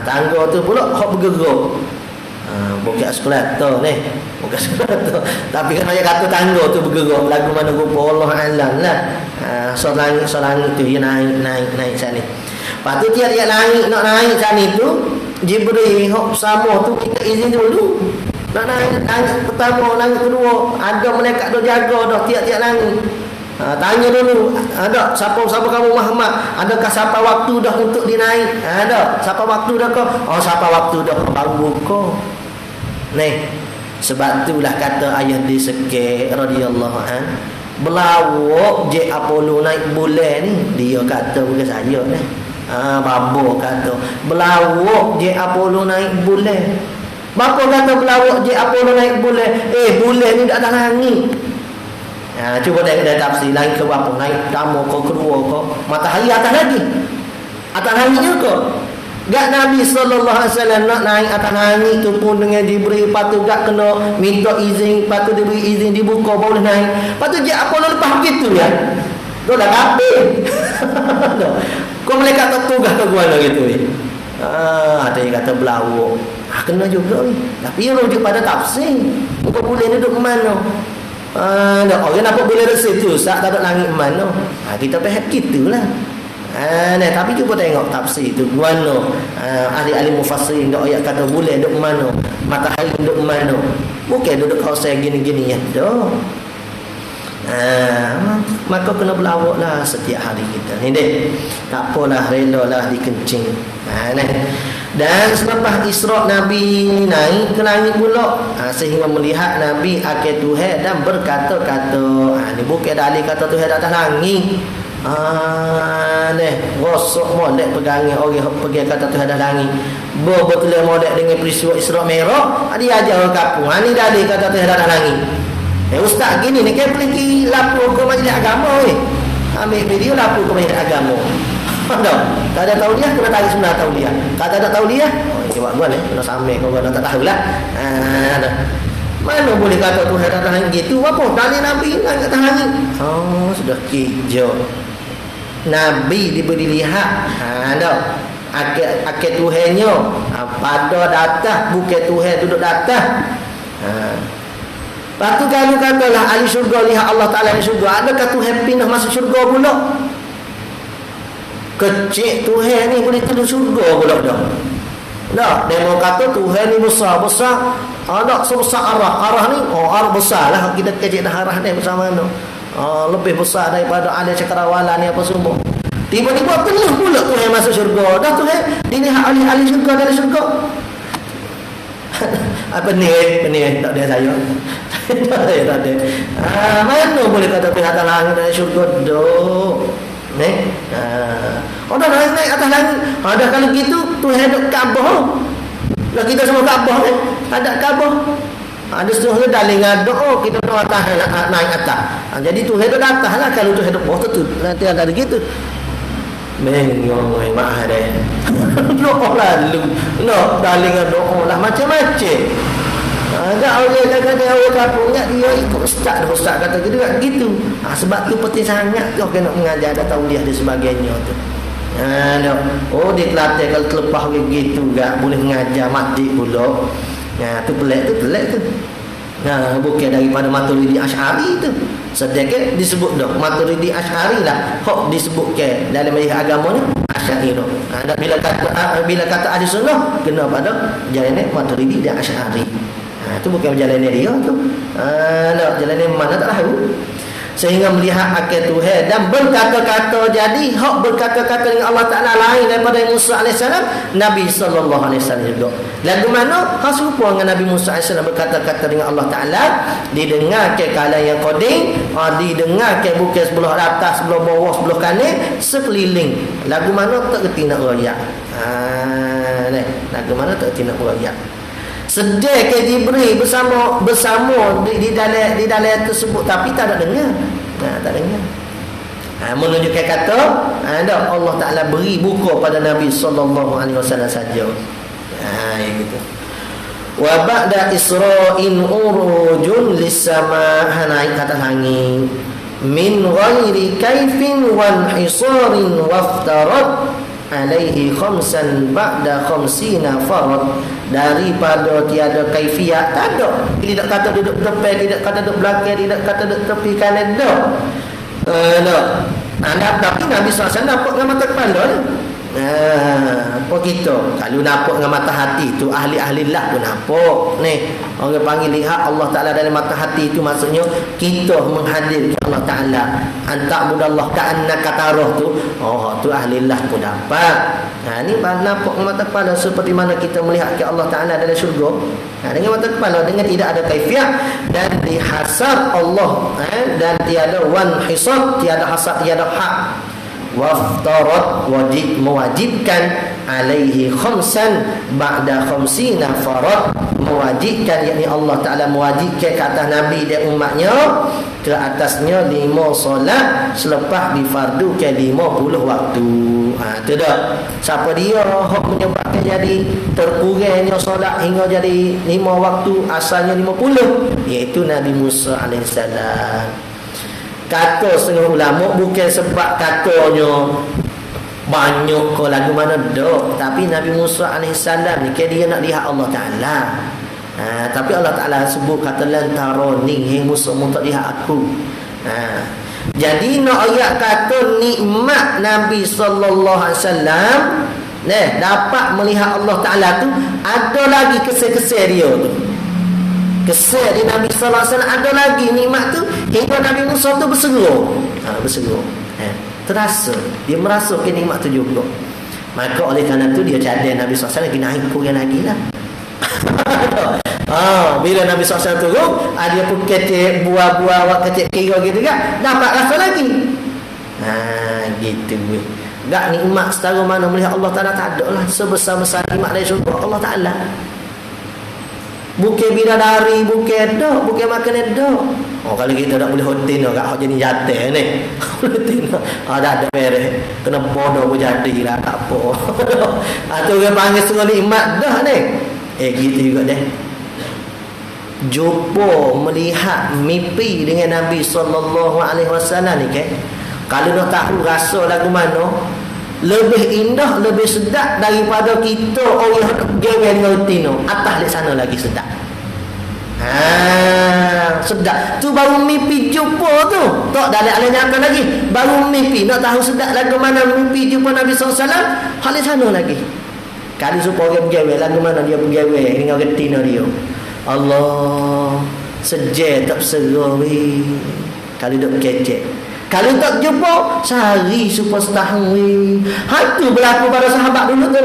Tangga tu pula hok bergerak. Bukan eskalator ni, bukan eskalator. Tapi kan saya kata tangga tu bergerak, lagu mana rupa Allah alam lah. So langit tu dia naik sana. Lepas tu tiap-tiap langit nak naik sana tu, Jibril hok sama tu kita izin dulu. Nak naik langit pertama, langit kedua, ada malaikat dah jaga dah tiap-tiap langit. Tanya dulu, ada siapa kamu Muhammad? Adakah siapa waktu dah untuk dinaik? Ada. Siapa waktu dah kau? Siapa waktu dah baru kau. Nih, sebab itulah kata ayah di Sekeh radhiyallahu an, belawak je Apollo naik bulan ni, dia kata bukan saya ni. Babo kata belawak je Apollo naik bulan. Bapa kata belawak je Apollo naik bulan. Bulan ni tak ada langit. Cuba tengok tafsir lain ke berapa, naik pertama ke kedua ke, matahari atas lagi, atas langit juga. Gak Nabi SAW nak naik atas langit tu pun dengan Jibril, patut gak kena minta izin, patut diberi izin dibuka boleh naik. Patut je apa lepas begitu ya. Tu dah kabeh. Kau malaikat tertugah ke gua gitu ni. Ada yang kata belawak. Kena juga ni. Tapi rujuk pada tafsir. Kau boleh duduk mana? Orang nampak boleh rasa tu tak ada langit mana. Kita faham gitulah. Tapi cuba tengok tafsir tu mana ahli-ahli mufassirin dak ayat kata boleh duduk mana, matahari duduk mana, bukan duduk kawasan gini-gini ya dah. Maka kena berlawak lah setiap hari kita ni deh. Tak apalah, relalah dikencing. Dan selepas Isra' Nabi naik ke langit pula, sehingga melihat Nabi akhir Tuhan dan berkata-kata. Ni bukan dalil kata Tuhan atas langit. Rosok molek pegangan orang pergi kata Tuhan atas langit. Betul molek dengan peristiwa Isra' Mi'raj. Dia ajar orang kampung. Ni dalil kata Tuhan atas langit. Ustaz gini ni kan pergi lapor ke majlis agama ambil video lapor ke majlis agama. Tak ada tauliah kena tarik sunnah tauliah. Kata ada tauliah, jawab gua ni kena sampai kau tak tahulah. Mana boleh kata Tuhan atas langit gitu? Apa tadi Nabi atas langit? Sudah kijau. Nabi diberi lihat. Akil Tuhannya pada datang, bukan Tuhan duduk datang. Lepas tu kalau katalah ahli syurga lihat Allah Ta'ala di syurga, adakah Tuhan pindah masuk syurga pula? Kecil Tuhan ni boleh tidur syurga pula dah. Dia mau kata Tuhan ni besar-besar. Ada sebesar arah ni. Arah besar lah. Kita kecil dah arah ni bersama mana. Lebih besar daripada ahli cakrawala ni apa semua. Tiba-tiba penuh pula Tuhan masuk syurga. Dah Tuhan dilihat ahli syurga dari syurga. Pening tak ada saya. Tak ada. Mana boleh kata Tuhan atas langit dari syurga doh. Dah naik atas langit. Dah kalau gitu Tuhan duduk Kaabah. Lah kita semua Kaabah kan. Ada Kaabah. Ada setengah dalil doa kita doa atas naik atas. Jadi Tuhan duduk atas lah. Kalau Tuhan duduk bawah tu nanti ada gitu. Mengoi mah deh. Doa lalu. Dalil doa lah macam-macam. Ada orang kadang-kadang orang kampungnya dia ikut ustaz kata gitu. Sebab tu penting sangat kau kena mengajar ada tauliah dan sebagainya tu. Di Kelantan kalau terlepas begitu gak boleh mengajar makdik pula. Tu pelik tu. Bukan daripada Maturidi Asy'ari tu. Sedekah disebut dah Maturidi Asy'ari lah. Hok disebutkan dalam agama ni Asy'ari. Bila kata ahli sunnah kena pada jalan Maturidi dan Asy'ari. Itu bukan jalannya dia tu. Jalannya mana tak tahu. sehingga melihat akal Tuhan dan berkata-kata. Jadi hak berkata-kata dengan Allah Ta'ala lain daripada Musa AS, Nabi SAW juga. Lagu mana hak serupa dengan Nabi Musa AS berkata-kata dengan Allah Ta'ala, didengar ke kalangan yang koding, didengar ke bukan sebelah atas, sebelah bawah, sebelah kanan, sekeliling. Lagu mana tak kerti nak rakyat. Lagu mana tak kerti nak rakyat. Sedih ke Jibril bersama di dalam tersebut, tapi tak ada dengar. Tak dengar. Menunjukkan kata Allah Ta'ala beri buka pada Nabi SAW saja. Gitu. Wa ba'da isra'in urujun lis-sama, naik ke atas langit min ghairi kaifin wan hisarin waftarat alaihi khamsan ba'da khamsina farad, daripada tiada kaifiat, tak ada. Tidak kata duduk depan, tidak kata duduk belakang, tidak kata duduk tepi kanan, tapi Nabi SAW nampak dengan mata kepala. Apa kita kalau nampak dengan mata hati tu, ahli-ahli lah pun nampak ni. Orang panggil lihat Allah Ta'ala dalam mata hati itu, maksudnya kita menghadirkan Allah Ta'ala. Anta'budallah ka'annaka tarah tu, tu ahli lah pun dapat. Ni nampak dengan mata kepala, seperti mana kita melihat ke Allah Ta'ala dalam syurga. Dengan mata kepala, dengan tidak ada kaifiat dan dihasab Allah, dan tiada wan hisab, tiada hasab, tiada hak. Waftarat, wajib, mewajibkan, alaihi khamsan ba'da khamsina farad, mewajibkan, yakni Allah Ta'ala mewajibkan ke atas Nabi dan umatnya, ke atasnya 5 solat selepas difardukan 50 waktu. Itu dah. Siapa dia hak menyebabkan jadi terkurangnya solat hingga jadi 5 waktu, asalnya 50, iaitu Nabi Musa AS. Kata setengah ulama bukan sebab katanya banyak ke lagu mana dak, tapi Nabi Musa AS ni dia nak lihat Allah Ta'ala. Tapi Allah Ta'ala sebut kata lantaroni, hei Musa mu tak lihat aku. Jadi nak ayat kata nikmat Nabi sallallahu alaihi wasallam dapat melihat Allah Ta'ala tu, ada lagi kesel-kesel dia tu. Kesal di Nabi sallallahu alaihi wasallam ada lagi nikmat tu, hingga Nabi Musa tu berseru. Terasa, dia merasa ke nikmat tu juga. Maka oleh kerana tu dia cadang Nabi sallallahu alaihi wasallam naik kurang lagi lah. Bila Nabi SAW turun, dia pun kecil buah-buah awak kecil kira gitu kan, dapat rasa lagi. Gitu weh. Tak nikmat setara mana melihat Allah Ta'ala, tak ada lah sebesar-besar nikmat dari syurga Allah Ta'ala. Bukan bidadari, bukan dak, bukan makanan dak. Kalau kita tak boleh hotel kat hak jenis jatah ni. Hotel ada beres. Kena bodoh pun jadilah, tak apa. Atau orang panggil setengah nikmat dah ni. Gitu juga deh. Jumpa, melihat, mimpi dengan Nabi sallallahu alaihi wasallam ni kan. Kalau nak tahu rasa lagu mana, lebih indah, lebih sedap daripada kita orang gewen dengan tino. Atas di sana lagi sedap. Sedap. Tu baru mimpi jumpa tu. Tak ada alih nyata lagi. Baru mimpi. Nak tahu sedap lagu mana mimpi jumpa Nabi SAW, hal di sana lagi. Kali supaya orang gewen lagu mana dia gewen dengan orang tino dia. Allah, sejak tak seroi. Kali dok kecek. Kalau tak jumpa, sehari supaya setahun. Itu berlaku pada sahabat dulu tu.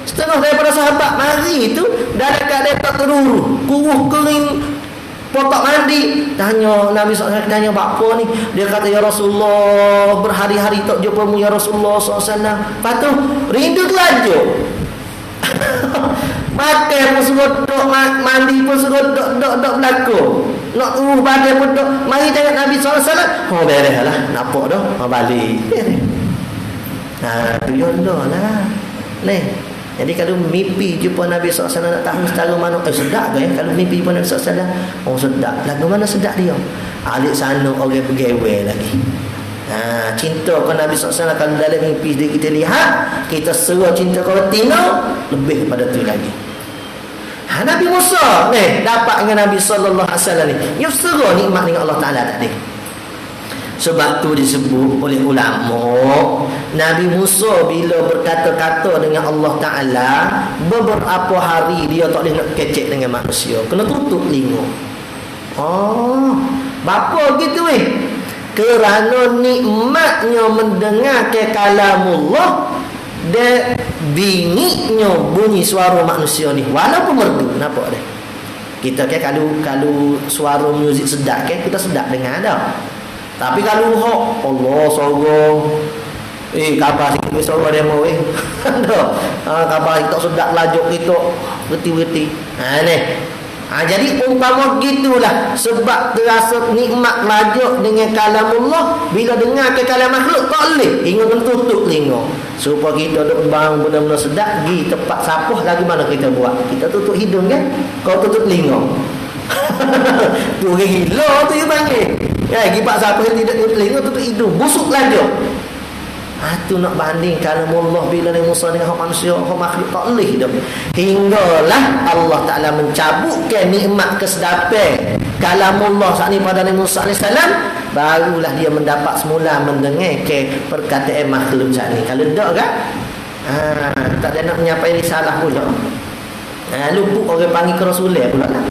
Setengah daripada sahabat mari tu dalam keadaan tak teruru, kuruh kering, potok mandi. Tanya Nabi SAW, tanya apa ni? Dia kata, ya Rasulullah, berhari-hari tak jumpamu ya Rasulullah SAW. Lepas tu rindu terlanjur. Makan pun suruh duk, mandi pun suruh duk berlaku. Nak turun badan pun duk. Mari tengok Nabi SAW. Beres lah. Nampak dah. Balik. Tu jodoh lah. Jadi kalau mimpi jumpa Nabi SAW, nak tahu secara mana. Sedap ke ya? Kalau mimpi jumpa Nabi SAW. Sedap. Lagu mana sedap dia? Alik sana orang pegawai lagi. Cinta ke Nabi SAW kalau dalam mimpi kita lihat, kita seru cinta ke retina, lebih daripada tu lagi. Nabi Musa dapat dengan Nabi sallallahu alaihi wasallam ni, dia seru nikmat dengan Allah Taala tadi. Sebab tu disebut oleh ulama, Nabi Musa bila berkata-kata dengan Allah Taala, beberapa hari dia tak boleh nak kecek dengan manusia, kena tutup telinga. Bapa gitu kerana nikmatnya mendengar ke kalamullah dan bingitnya bunyi suara manusia ni walaupun merdu. Nampak dah? Kita kalau suara muzik sedap kita sedap dengar dah. Tapi kalau Allah sorong khabar sikit suara demo dah. Khabar kita sedap lajuk kita reti-reti. Ni. Jadi umpama gitulah sebab terasa nikmat lajuk dengan kalamullah bila dengar ke kalam makhluk tak boleh hingga tutup telinga supaya kita duk bang benda-benda sedap pergi tempat sapuh lagu mana kita buat kita tutup hidung kan kau tutup telinga tu orang gila tu dia panggil pergi tempat sapuh tidak tutup telinga tutup hidung busuk lajuk. Tu nak banding kalamullah bila Nabi Musa dengan manusia, makhluk tak boleh dah. Hinggalah Allah Ta'ala mencabutkan nikmat kesedapan kalamullah saat ni pada Nabi Musa AS, barulah dia mendapat semula mendengar ke perkataan makhluk saat ni. Kalau tak kan tak ada nak menyampaikan risalah pula. Luput orang panggil ke Rasulullah pula lah.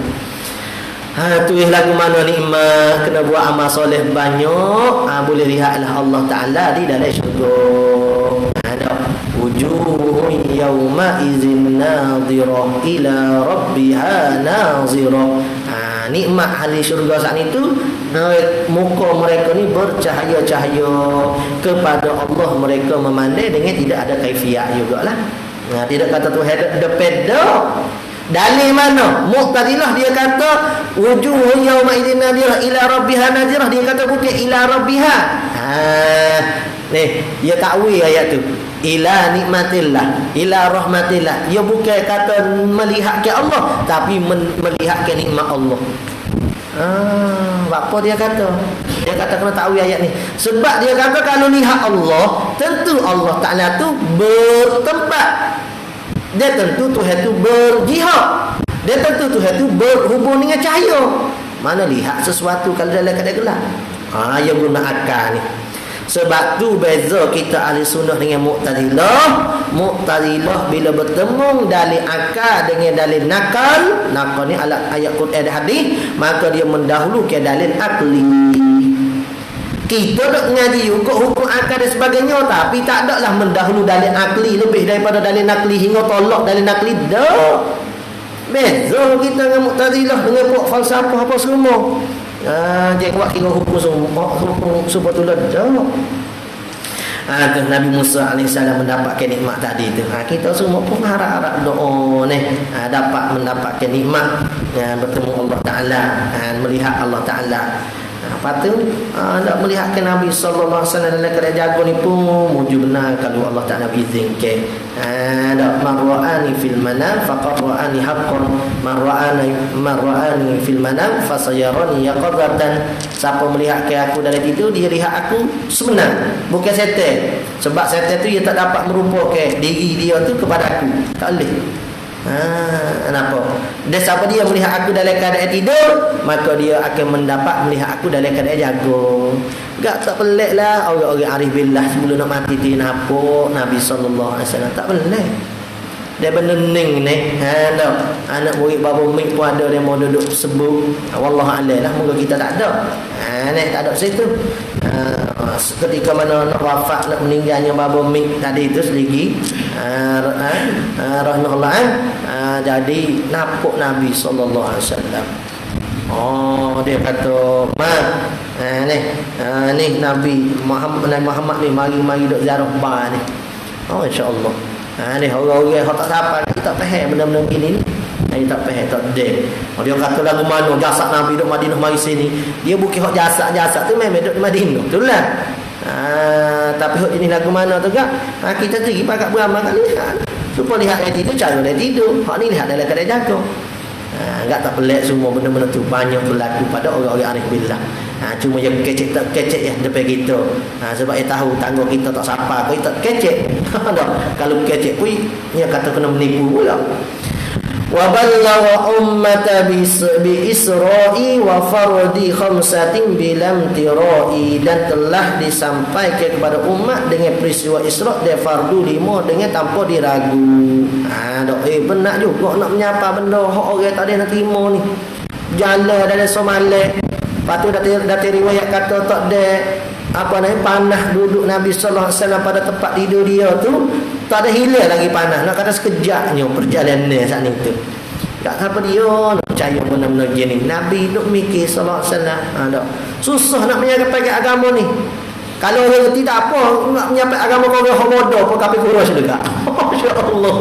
Tu lagu mana nikmat kena buat amal soleh banyak boleh lihatlah Allah Ta'ala di dalam syurga. Ada wujuh yawma izin nadhirah ila rabbiha nazirah. Nikmat ahli syurga saat itu muka mereka ni bercahaya-cahaya kepada Allah, mereka memandai dengan tidak ada kaifiat jugalah. Tidak kata Tuhan ada peda. Dalil mana? Mu'tazilah dia kata wujuhun yawma idzin nadirah ila rabbiha nadirah, dia kata bukan ila rabbiha. Ni dia takwil ayat tu. Ila nikmatillah, ila rahmatillah. Dia bukan kata melihat ke Allah tapi melihat ke nikmat Allah. Apa dia kata? Dia kata kena takwil ayat ni. Sebab dia kata kalau lihat Allah, tentu Allah Ta'ala tu bertempat. Dia tentu Tuhan itu berjihad. Dia tentu Tuhan itu berhubung dengan cahaya. Mana lihat sesuatu kalau dalam keadaan gelap. Yang guna akal ni. Sebab tu beza kita ahli sunnah dengan Mu'tazilah. Mu'tazilah bila bertemu dalil akal dengan dalil nakal, nakal ni ayat Quran dan hadis, maka dia mendahulukan dalil akli. Kita nak mengaji juga hukum akal dan sebagainya, tapi tak ada lah mendahulu dalil akli lebih daripada dalil nakli hingga tolak dalil nakli. Dah beza kita dengan Mu'tazilah dengan buat falsafah apa semua. Dia buat kira hukum semua sebetulnya dah. Nabi Musa AS mendapatkan nikmat tadi tu. Kita semua pun harap-harap doa ni dapat mendapatkan nikmat bertemu Allah Ta'ala, melihat Allah Ta'ala. Lepas tu nak melihatkan Nabi SAW dalam keadaan jaga ni pun muju benar kalau Allah Ta'ala izinkan. Ada marwa'ani fil manam faqad ra'ani haqqan marwa'ani fil manam fasayarani yaqadatan. Siapa melihat ke aku dalam tidur, dia lihat aku sebenar, bukan setan. Sebab setan tu dia tak dapat merupakan diri dia tu kepada aku, tak boleh. Kenapa? Dan siapa dia melihat aku dalam keadaan tidur, maka dia akan mendapat melihat aku dalam keadaan jaga. Tak pelik lah orang-orang arif billah sebelum nak mati tu nampak Nabi SAW. Tak pelik. Dia bening ni. Anak murid Baba Mik pun ada yang mau duduk sebut. Wallahualam lah, moga kita tak ada. Ni tak ada situ. Ketika mana nak wafat, nak meninggalnya Baba Mik tadi itu selagi rahimahullah, jadi nampak Nabi SAW. Dia kata ni Nabi Muhammad ni mari duk ziarah bar ni. InsyaAllah. Ni orang-orang yang tak sabar, kita tak faham benda-benda begini ni. Tak faham, tak dek. Dia kata lagu mana jasad Nabi duk Madinah mari sini. Dia bukan hak jasad tu memang duk di Madinah. Itulah. Tapi hak jenis lagu mana tu kan? Kita pergi pakat beramal kan lihat. Supaya lihat yang tidur, cara dia tidur. Hak ni lihat dalam keadaan jaga. Enggak tak pelik semua benda-benda tu banyak berlaku pada orang-orang arif billah. Cuma yang kecek tak kecek ya depan kita. Sebab dia tahu tangga kita tak sapa, kita tak kecek. Kalau kecek pun dia kata kena menipu pula. Wa ballagha ummata bi isra'i wa fardi khamsatin bilam tirai, dan telah disampaikan kepada umat dengan peristiwa Isra' dan fardu 5 dengan tanpa diragu. Benar juga nak menyapa benda hak orang tak ada nak terima ni. Jalan dari Somalia Lepas tu dari riwayat kata tak ada apa namanya panah duduk Nabi sallallahu alaihi wasallam pada tempat tidur dia tu, tak ada hilang lagi panah. Nak kata sekejapnya perjalanan saat ni tu. Tak apa dia nak percaya benar-benar gini. Nabi duk mikir sallallahu alaihi wasallam. Tak. Susah nak menyampaikan agama ni. Kalau orang reti tak apa, nak menyampaikan agama kau orang bodoh pun tapi kurus juga. Masya-Allah.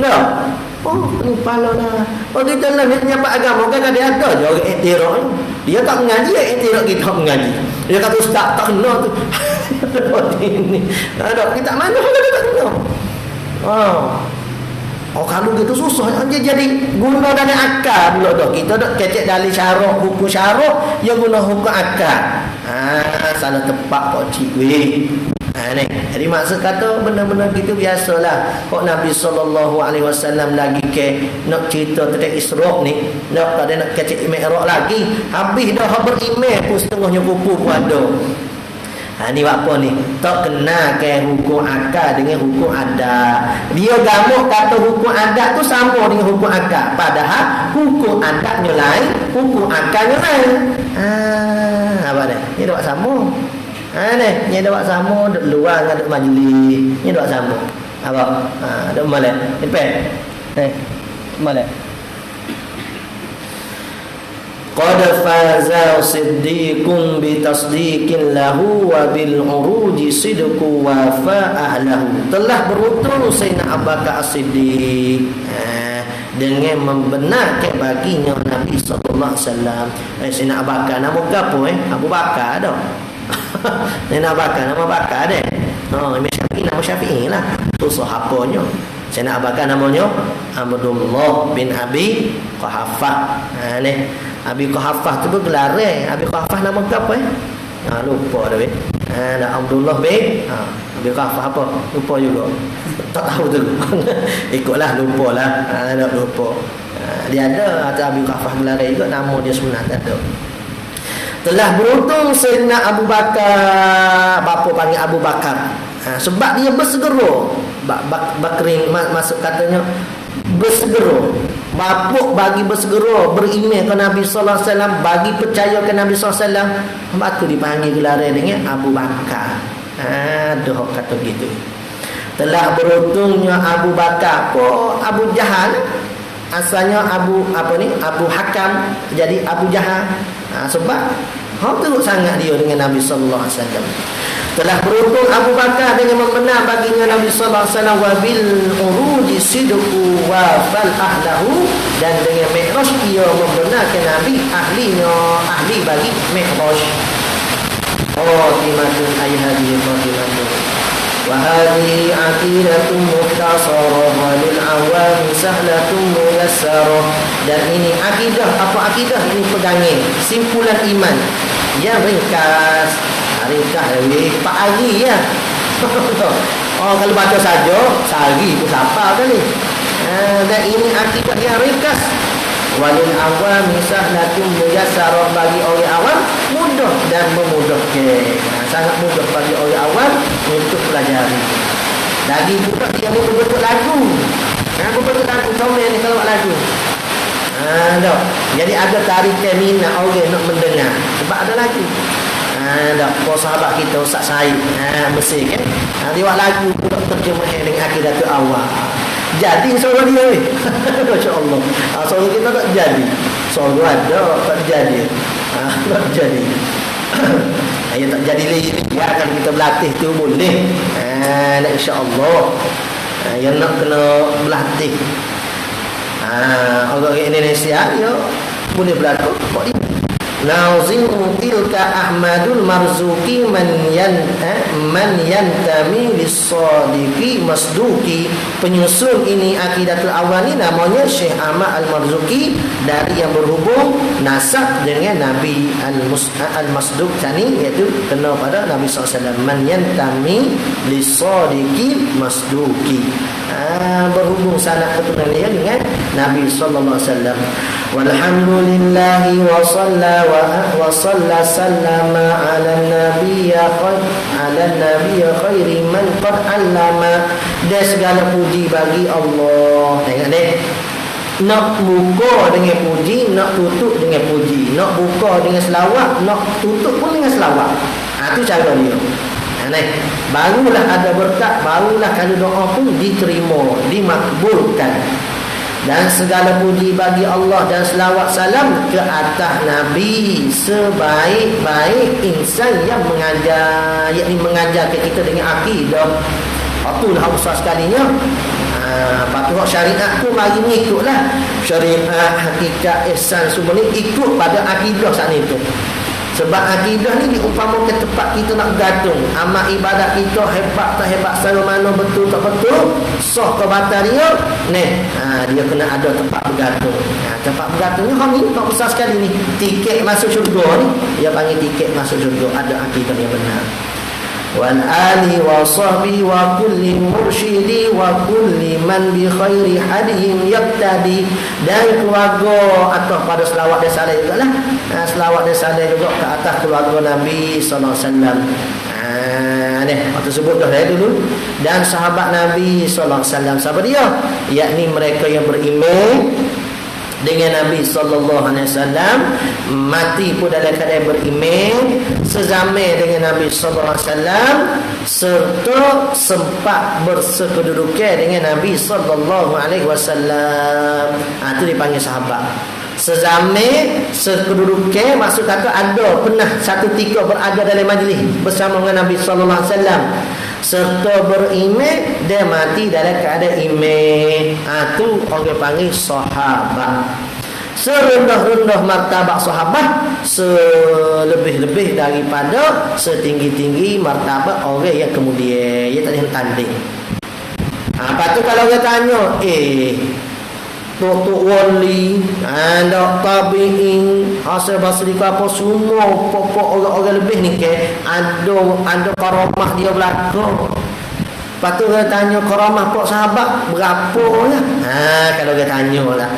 Nah. Oh, ni palalah. Oh, kita lah menyampaikan agama kan dia ada je orang iktiraf. Dia tak mengaji, iktiraf kita mengaji. Dia kata ustaz tak kena tu. Ini. Ada kita mana kita tak kena. Oh kalau gitu susah jadi guna dari akal pula dah. Kita dak kecek dari syarah, buku syarah, dia guna hukum akal. Salah tepat kok cikgu. Ni. Jadi maksud kata benar-benar gitu biasalah. Kok Nabi SAW lagi ke nak cerita tentang Isra' ni, nak tak ada nak kecek Mi'raj lagi. Habis dah berimeh pun setengahnya kupu pun ada. Ni apa ni? Tak kena ke hukum akal dengan hukum adat. Dia gamuk kata hukum adat tu sama dengan hukum akal. Padahal hukum adatnya lain, hukum akalnya lain. Apa dah? Ni tak sama. Ni tak sama duk luar dengan duk majlis. Ni tak sama. Apa? Duk molek. Ipek. Molek. Qad faza siddiqun bi tasdiqin lahu wa bil uruji sidqu wa fa ahlahu. Telah beruntung Sayyidina Abu Bakar As-Siddiq dengan membenarkan baginya Nabi sallallahu alaihi wasallam. Sayyidina Abu Bakar nama apa Abu Bakar dah. Sayyidina Abu Bakar nama Bakar deh. Imam Syafi'i nama Syafi'i lah. Tu sahabatnya. Sayyidina Abu Bakar namanya Abdullah bin Abi Quhafah. Ni Abi Quhafah tu gelar Abi Quhafah nama apa lupa dah nak Abdullah bin Abi Quhafah apa lupa juga. Tak tahu tu. Ikutlah lupalah. Tak lupa. Dia ada atau Abi Quhafah gelar juga, nama dia sebenar tak ada. Telah beruntung Sayyidina Abu Bakar, bapa panggil Abu Bakar. Sebab dia bersegera. Bakrin masuk katanya bersegera. Bapuk bagi bersegera beriman ke Nabi sallallahu alaihi wasallam, bagi percaya ke Nabi sallallahu alaihi wasallam. Sebab tu dipanggil gelar dengan Abu Bakar. Dah kata gitu. Telah beruntungnya Abu Bakar. Abu Jahal asalnya Abu Hakam jadi Abu Jahal. Sebab teruk sangat dia dengan Nabi sallallahu alaihi wasallam. Telah beruntung Abu Bakar dengan membenar baginya Nabi sallallahu alaihi wasallam wa bil uruji sidqu wa fal ahlahu, dan dengan Mi'raj ia membenarkan Nabi ahli bagi Mi'raj. Khatimatun ayhadi khatimatun wa hadhi aqidatun mukhtasarah wa lil awam sahlatun muyassarah. Dan ini akidah. Apa akidah? Ini pegangan simpulan iman yang ringkas. Ringkas Pak Ari ya. Kalau baca saja sehari pun siapa kali. Dan ini akidah yang ringkas. Walil awam sahlatun muyassarah, bagi orang awam mudah dan memudahkan. Sangat mudah bagi orang awam untuk pelajari. Lagi pula dia betul-betul lagu. Betul-betul lagu sama ni kalau lagu. Jadi ada tarikan minat orang nak mendengar. Sebab ada lagu. Sahabat kita Ustaz Said Mesir kan, dia buat lagu untuk terjemah dengan akidah tu awal. Jadi suara dia masya-Allah. Suara kita tak jadi. Suara ada tak jadi. Tak jadi. Ya tak jadi lagi. Ya kalau kita berlatih tu boleh. Insya-Allah. Yang nak kena berlatih. Orang Indonesia ya boleh berlatih kok dia. Nauzimu tilka Ahmadul Marzuki man yantami lis-sadiqi masduki. Penyusun ini akidatul awal ni namanya Syekh Ahmad Al-Marzuki, dari yang berhubung nasab dengan Nabi Al-Masduq tadi, iaitu kena pada Nabi SAW. Man yantami lis-sadiqi masduki, berhubung sanad keturunannya dengan Nabi sallallahu alaihi wasallam. Walhamdulillahi wa salla sallama ala nabiyya khairi man qad allama. Dan segala puji bagi Allah. Tengok ni. Nak buka dengan puji, nak tutup dengan puji. Nak buka dengan selawat, nak tutup pun dengan selawat. Itu cara dia. Barulah ada berkat, barulah kalau doa pun diterima, dimakbulkan. Dan segala puji bagi Allah dan selawat salam ke atas Nabi, sebaik-baik insan yang mengajar, yakni mengajar ke kita dengan akidah. Itulah besar sekalinya. Patut syariat tu mari mengikutlah syariat, hakikat, ihsan semua ni ikut pada akidah saat itu. Sebab akidah ni diumpamakan tempat kita nak bergantung. Amal ibadat kita hebat tak hebat, secara mana betul tak betul, sah ke batal dia, dia kena ada tempat bergantung. Tempat bergantung ni hang ni tak besar sekali ni. Tiket masuk syurga ni, dia panggil tiket masuk syurga, ada akidah yang benar. Wal ali wa sahbi wa kulli mursyidi wa kulli man bi khairi hadiyin yaqtadi. Dan keluarga atau pada selawat dan salam juga lah. Selawat dan salam juga ke atas keluarga Nabi sallallahu alaihi wasallam. Waktu sebut dah dulu. Dan sahabat Nabi sallallahu alaihi wasallam, siapa dia? Yakni mereka yang beriman dengan Nabi sallallahu alaihi wasallam, mati pun dalam keadaan beriman, sezaman dengan Nabi sallallahu alaihi wasallam, serta sempat bersekedudukan dengan Nabi sallallahu alaihi wasallam. Itu dipanggil sahabat. Sezaman, sekedudukan, maksud kata ada pernah satu ketika berada dalam majlis bersama dengan Nabi sallallahu alaihi wasallam, serta beriman dan mati dalam keadaan iman. Itu orang panggil sahabat. Serendah-rendah martabat sahabat, selebih-lebih daripada setinggi-tinggi martabat orang yang kemudian. Ia tak ada tanding. Lepas tu kalau orang tanya, Tok wali, anda tabi'in, Hasan Basri ke apa, semua pokok orang-orang lebih ni ke ada karamah dia belaka. Lepas tu dia tanya karamah pok sahabat berapa lah. Kalau dia tanya lah,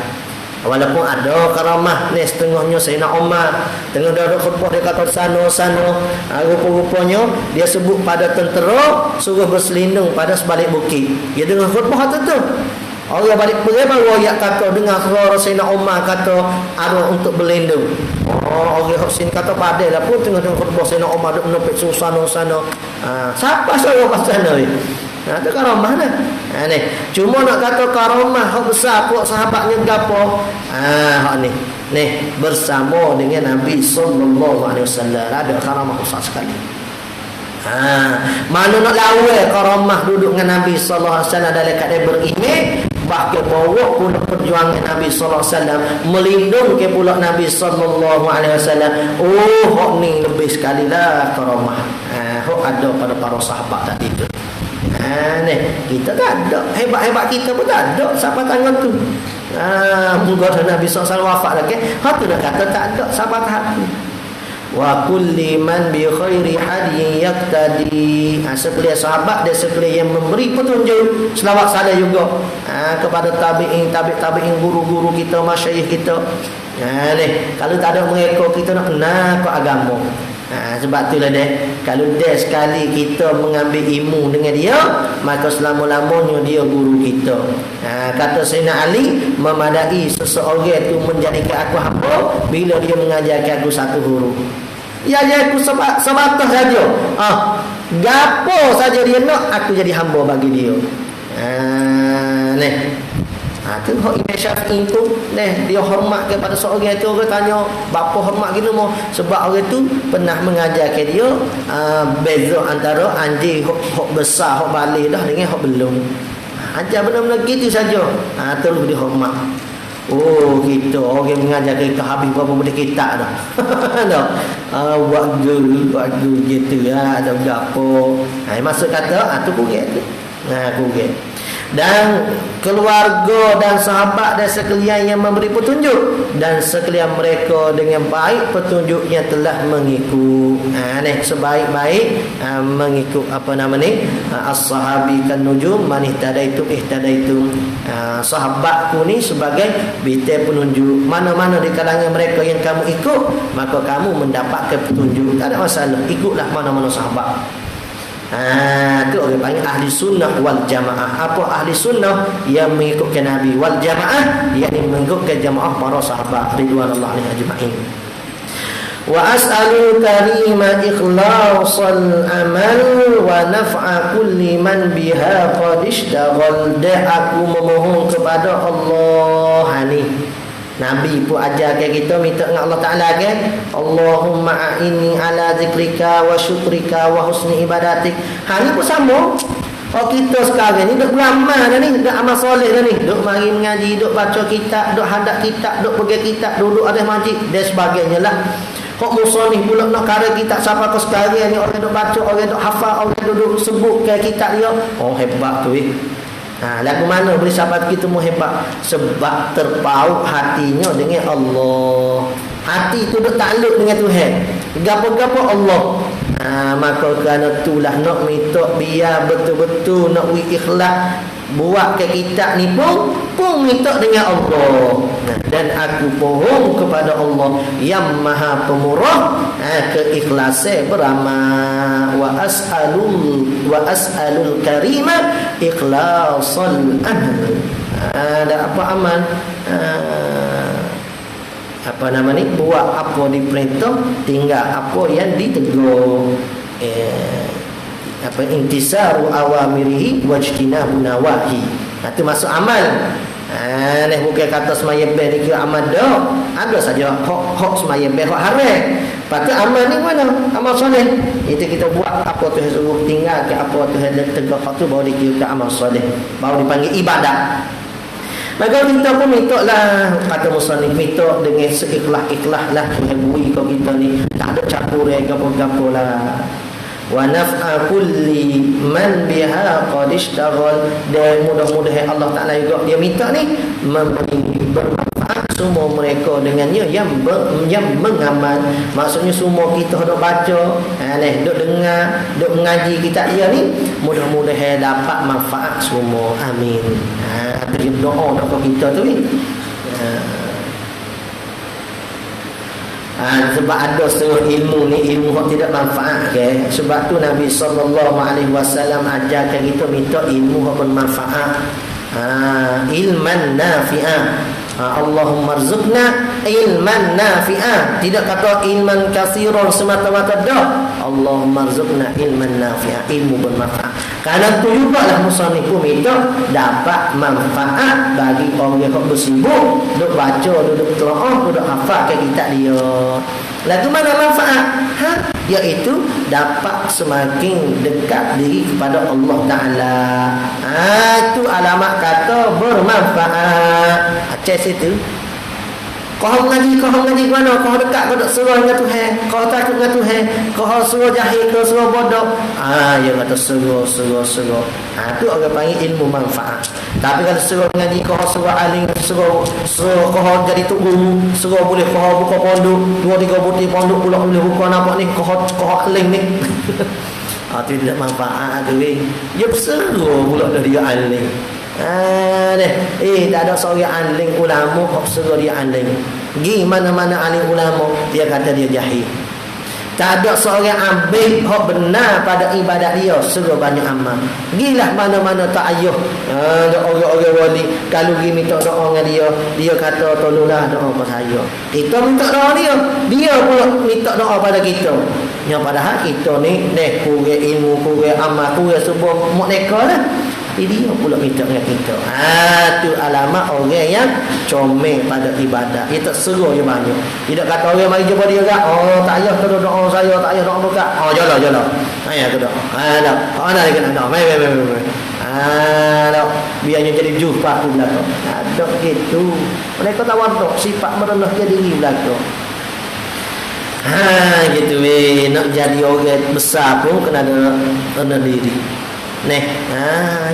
walaupun ada karamah ni setengahnya Sayyidina Umar, tengah dia ada khutbah dia kata sana rupa-rupanya dia sebut pada tentera suruh berselindung pada sebalik bukit. Dia dengar khutbah tu. Orang balik pergi baru ayat kata dengar suara Sayyidina Umar kata arwah untuk berlindung. Orang sini kata padai lah pun tengah khutbah Sayyidina Umar duk menepik susana. Siapa suruh pasal ni? Itu karamah dah. Cuma nak kata karamah hak besar puak sahabatnya gapo? Hak ni. Bersama dengan Nabi sallallahu alaihi wasallam ada karamah besar sekali. Mana nak lawan karamah duduk dengan Nabi sallallahu alaihi wasallam dalam keadaan beriman, bahkan bawa pula perjuangan Nabi sallallahu alaihi wasallam, melindungi pula Nabi sallallahu alaihi wasallam. Hak ni lebih sekali lah karamah. Hak ada pada para sahabat tadi tu. Kita tak ada. Hebat-hebat kita pun tak ada siapa tangan tu. Moga Nabi SAW wafat lagi. Hak tu nak kata tak ada siapa tahap tu. Wa kulli man bi khairi hadiyin yaqtadi. Sekalian sahabat dan sekalian yang memberi petunjuk, selawat salam juga kepada tabi'in, tabi'in, guru-guru kita, masyayikh kita. Kalau tak ada mereka, kita nak kenal ke agama. Sebab itulah kalau dia sekali kita mengambil ilmu dengan dia, maka selama-lamanya dia guru kita. Kata Sayyidina Ali, memadai seseorang itu menjadikan aku hamba bila dia mengajarkan aku satu huruf. Ya aku sebatas saja. Gapo saja dia nak, aku jadi hamba bagi dia. Tu hak Imam Syafi'i tu dia hormat kepada seorang itu. Orang tanya bapa hormat gitu mau, sebab orang tu pernah mengajarkan dia beza antara anjing hak besar, hak balik dah dengan hak belum. Ajar benar-benar gitu saja. Terus dia hormat. Kita orang mengajar kita habis berapa benda kitab dah. Buat guru gitu ada gapo. Maksud kata tu kurang tu. Kurang. Dan keluarga dan sahabat dan sekalian yang memberi petunjuk, dan sekalian mereka dengan baik petunjuknya telah mengikut. Sebaik-baik mengikut as-sahabi kan nujum man ihtadaitu. Sahabatku ni sebagai bintang penunjuk. Mana-mana di kalangan mereka yang kamu ikut, maka kamu mendapatkan petunjuk. Tak ada masalah, ikutlah mana-mana sahabat. Tu orang panggil ahli sunnah wal jamaah. Apa ahli sunnah? Yang mengikutkan Nabi. Wal jamaah, yakni mengikutkan jamaah para sahabat ridwanullah alaihim ajma'in. Wa as'alul karima ikhlasal amal wa naf'a kulli man biha qad ishtaghal. Dan aku memohon kepada Allah ni. Nabi pun ajar kita minta dengan Allah Ta'ala kan. Allahumma a'inni ala zikrika wa syukrika wa husni ibadatik. Ni pun sama. Kita sekarang ni duk beramal dah ni, duk amal soleh dah ni, duk mari mengaji, duk baca kitab, duk hadap kitab, duk pergi kitab, duduk atas masjid dan sebagainya lah. Kok musuh ni pula nak kara kitab siapa ke sekarang ni, orang duk baca, orang duk hafal, orang duduk sebut ke kitab dia. Oh hebat tu lagu mana boleh sahabat kita mu hebat? Sebab terpaut hatinya dengan Allah. Hati tu duk takluk dengan Tuhan. Gapo-gapo Allah. Maka kerana itulah nak minta biar betul-betul nak ikhlas buat ke kitab ni pun minta dengan Allah. Dan aku pohon kepada Allah yang maha pemurah keikhlasan beramal. Wa as'alul karima ikhlasal amal. Ada apa amal? Apa nama ni? Buat apa diperintah, tinggal apa yang ditegur. Intisaru awamirihi wajtinabu nawahi. Itu masuk amal. Ni bukan kata semaya beh ni kira amal dah. Ada saja hak semaya beh hak haram. Patut amal ni mana? Amal soleh. Itu kita buat apa tu suruh tinggal ke apa tu tegur hak tu baru dikira amal soleh. Baru dipanggil ibadat. Maka kita pun minta lah, kata musannif, minta dengan seikhlas-ikhlas lah menghibui kau kita ni, tak ada campur gapo-gapo lah. Wa naf'a kulli man biha qad ishtaghal. Dan mudah-mudahan Allah Ta'ala juga dia minta ni memberi bermanfaat semua mereka dengannya yang mengamal. Maksudnya semua kita duk baca, duk dengar, duk mengaji kitab dia ni, mudah-mudahan dapat manfaat semua. Amin. Terima doa untuk kita tu ni. Sebab ada setengah ilmu ni ilmu yang tidak manfaat ke. Sebab tu Nabi SAW ajarkan kita minta ilmu yang bermanfaat. Ilman nafi'ah. Allahumma rzuqna ilman nafi'ah. Tidak kata ilman kasiran semata-mata dah. Allahumma rzuqna ilman nafi'ah, ilmu bermanfaat. Karena itu juga lah musannif pun minta dapat manfaat bagi orang yang bersibuk duk baca, duduk telaah, duduk hafal ke kitab dia. Lagu mana manfaat? Iaitu dapat semakin dekat diri kepada Allah Ta'ala. Itu alamat kata bermanfaat. Cek situ. Kau ngaji mana? Kau dekat kau duk suruh dengan Tuhan, kau takut dengan Tuhan, kau suruh jahil, kau suruh bodoh. Dia kata suruh. Itu orang panggil ilmu manfaat. Tapi kalau suruh ngaji, kau suruh aling, suruh kau jadi tok guru, suruh boleh kau buka pondok, 2-3 butir pondok pula boleh buka nampak ni, kau aling ni. Itu tidak manfaat tu dia berseru pula dia aling. Tak ada seorang alim ulama kok suruh dia alim. Gi mana-mana alim ulama dia kata dia jahil. Tak ada seorang ambil hak benar pada ibadat dia, suruh banyak amal. Gilah mana-mana tak ayuh. Ada orang-orang wali kalau gi minta doa dengan dia kata tolonglah doa pada saya. Kita minta doa dia pula minta doa pada kita. Yang padahal kita ni kurang ilmu, kurang amal, kurang semua mukneka lah. Dia pula minta dengan kita. Tu alamat orang yang comel pada ibadat. Dia tak seru je banyak. Dia tak kata orang mari jumpa dia kat. Tak payah tu doa saya, tak payah doa dekat. Jalan. Tu doa. Tak. Ana dia kena doa. Mai. Tak. Biarnya jadi jufah tu belakang. Ada gitu. Mereka tawaduk, sifat merendahkan diri belakang. Gitu nak jadi orang besar pun kena ada rendah diri.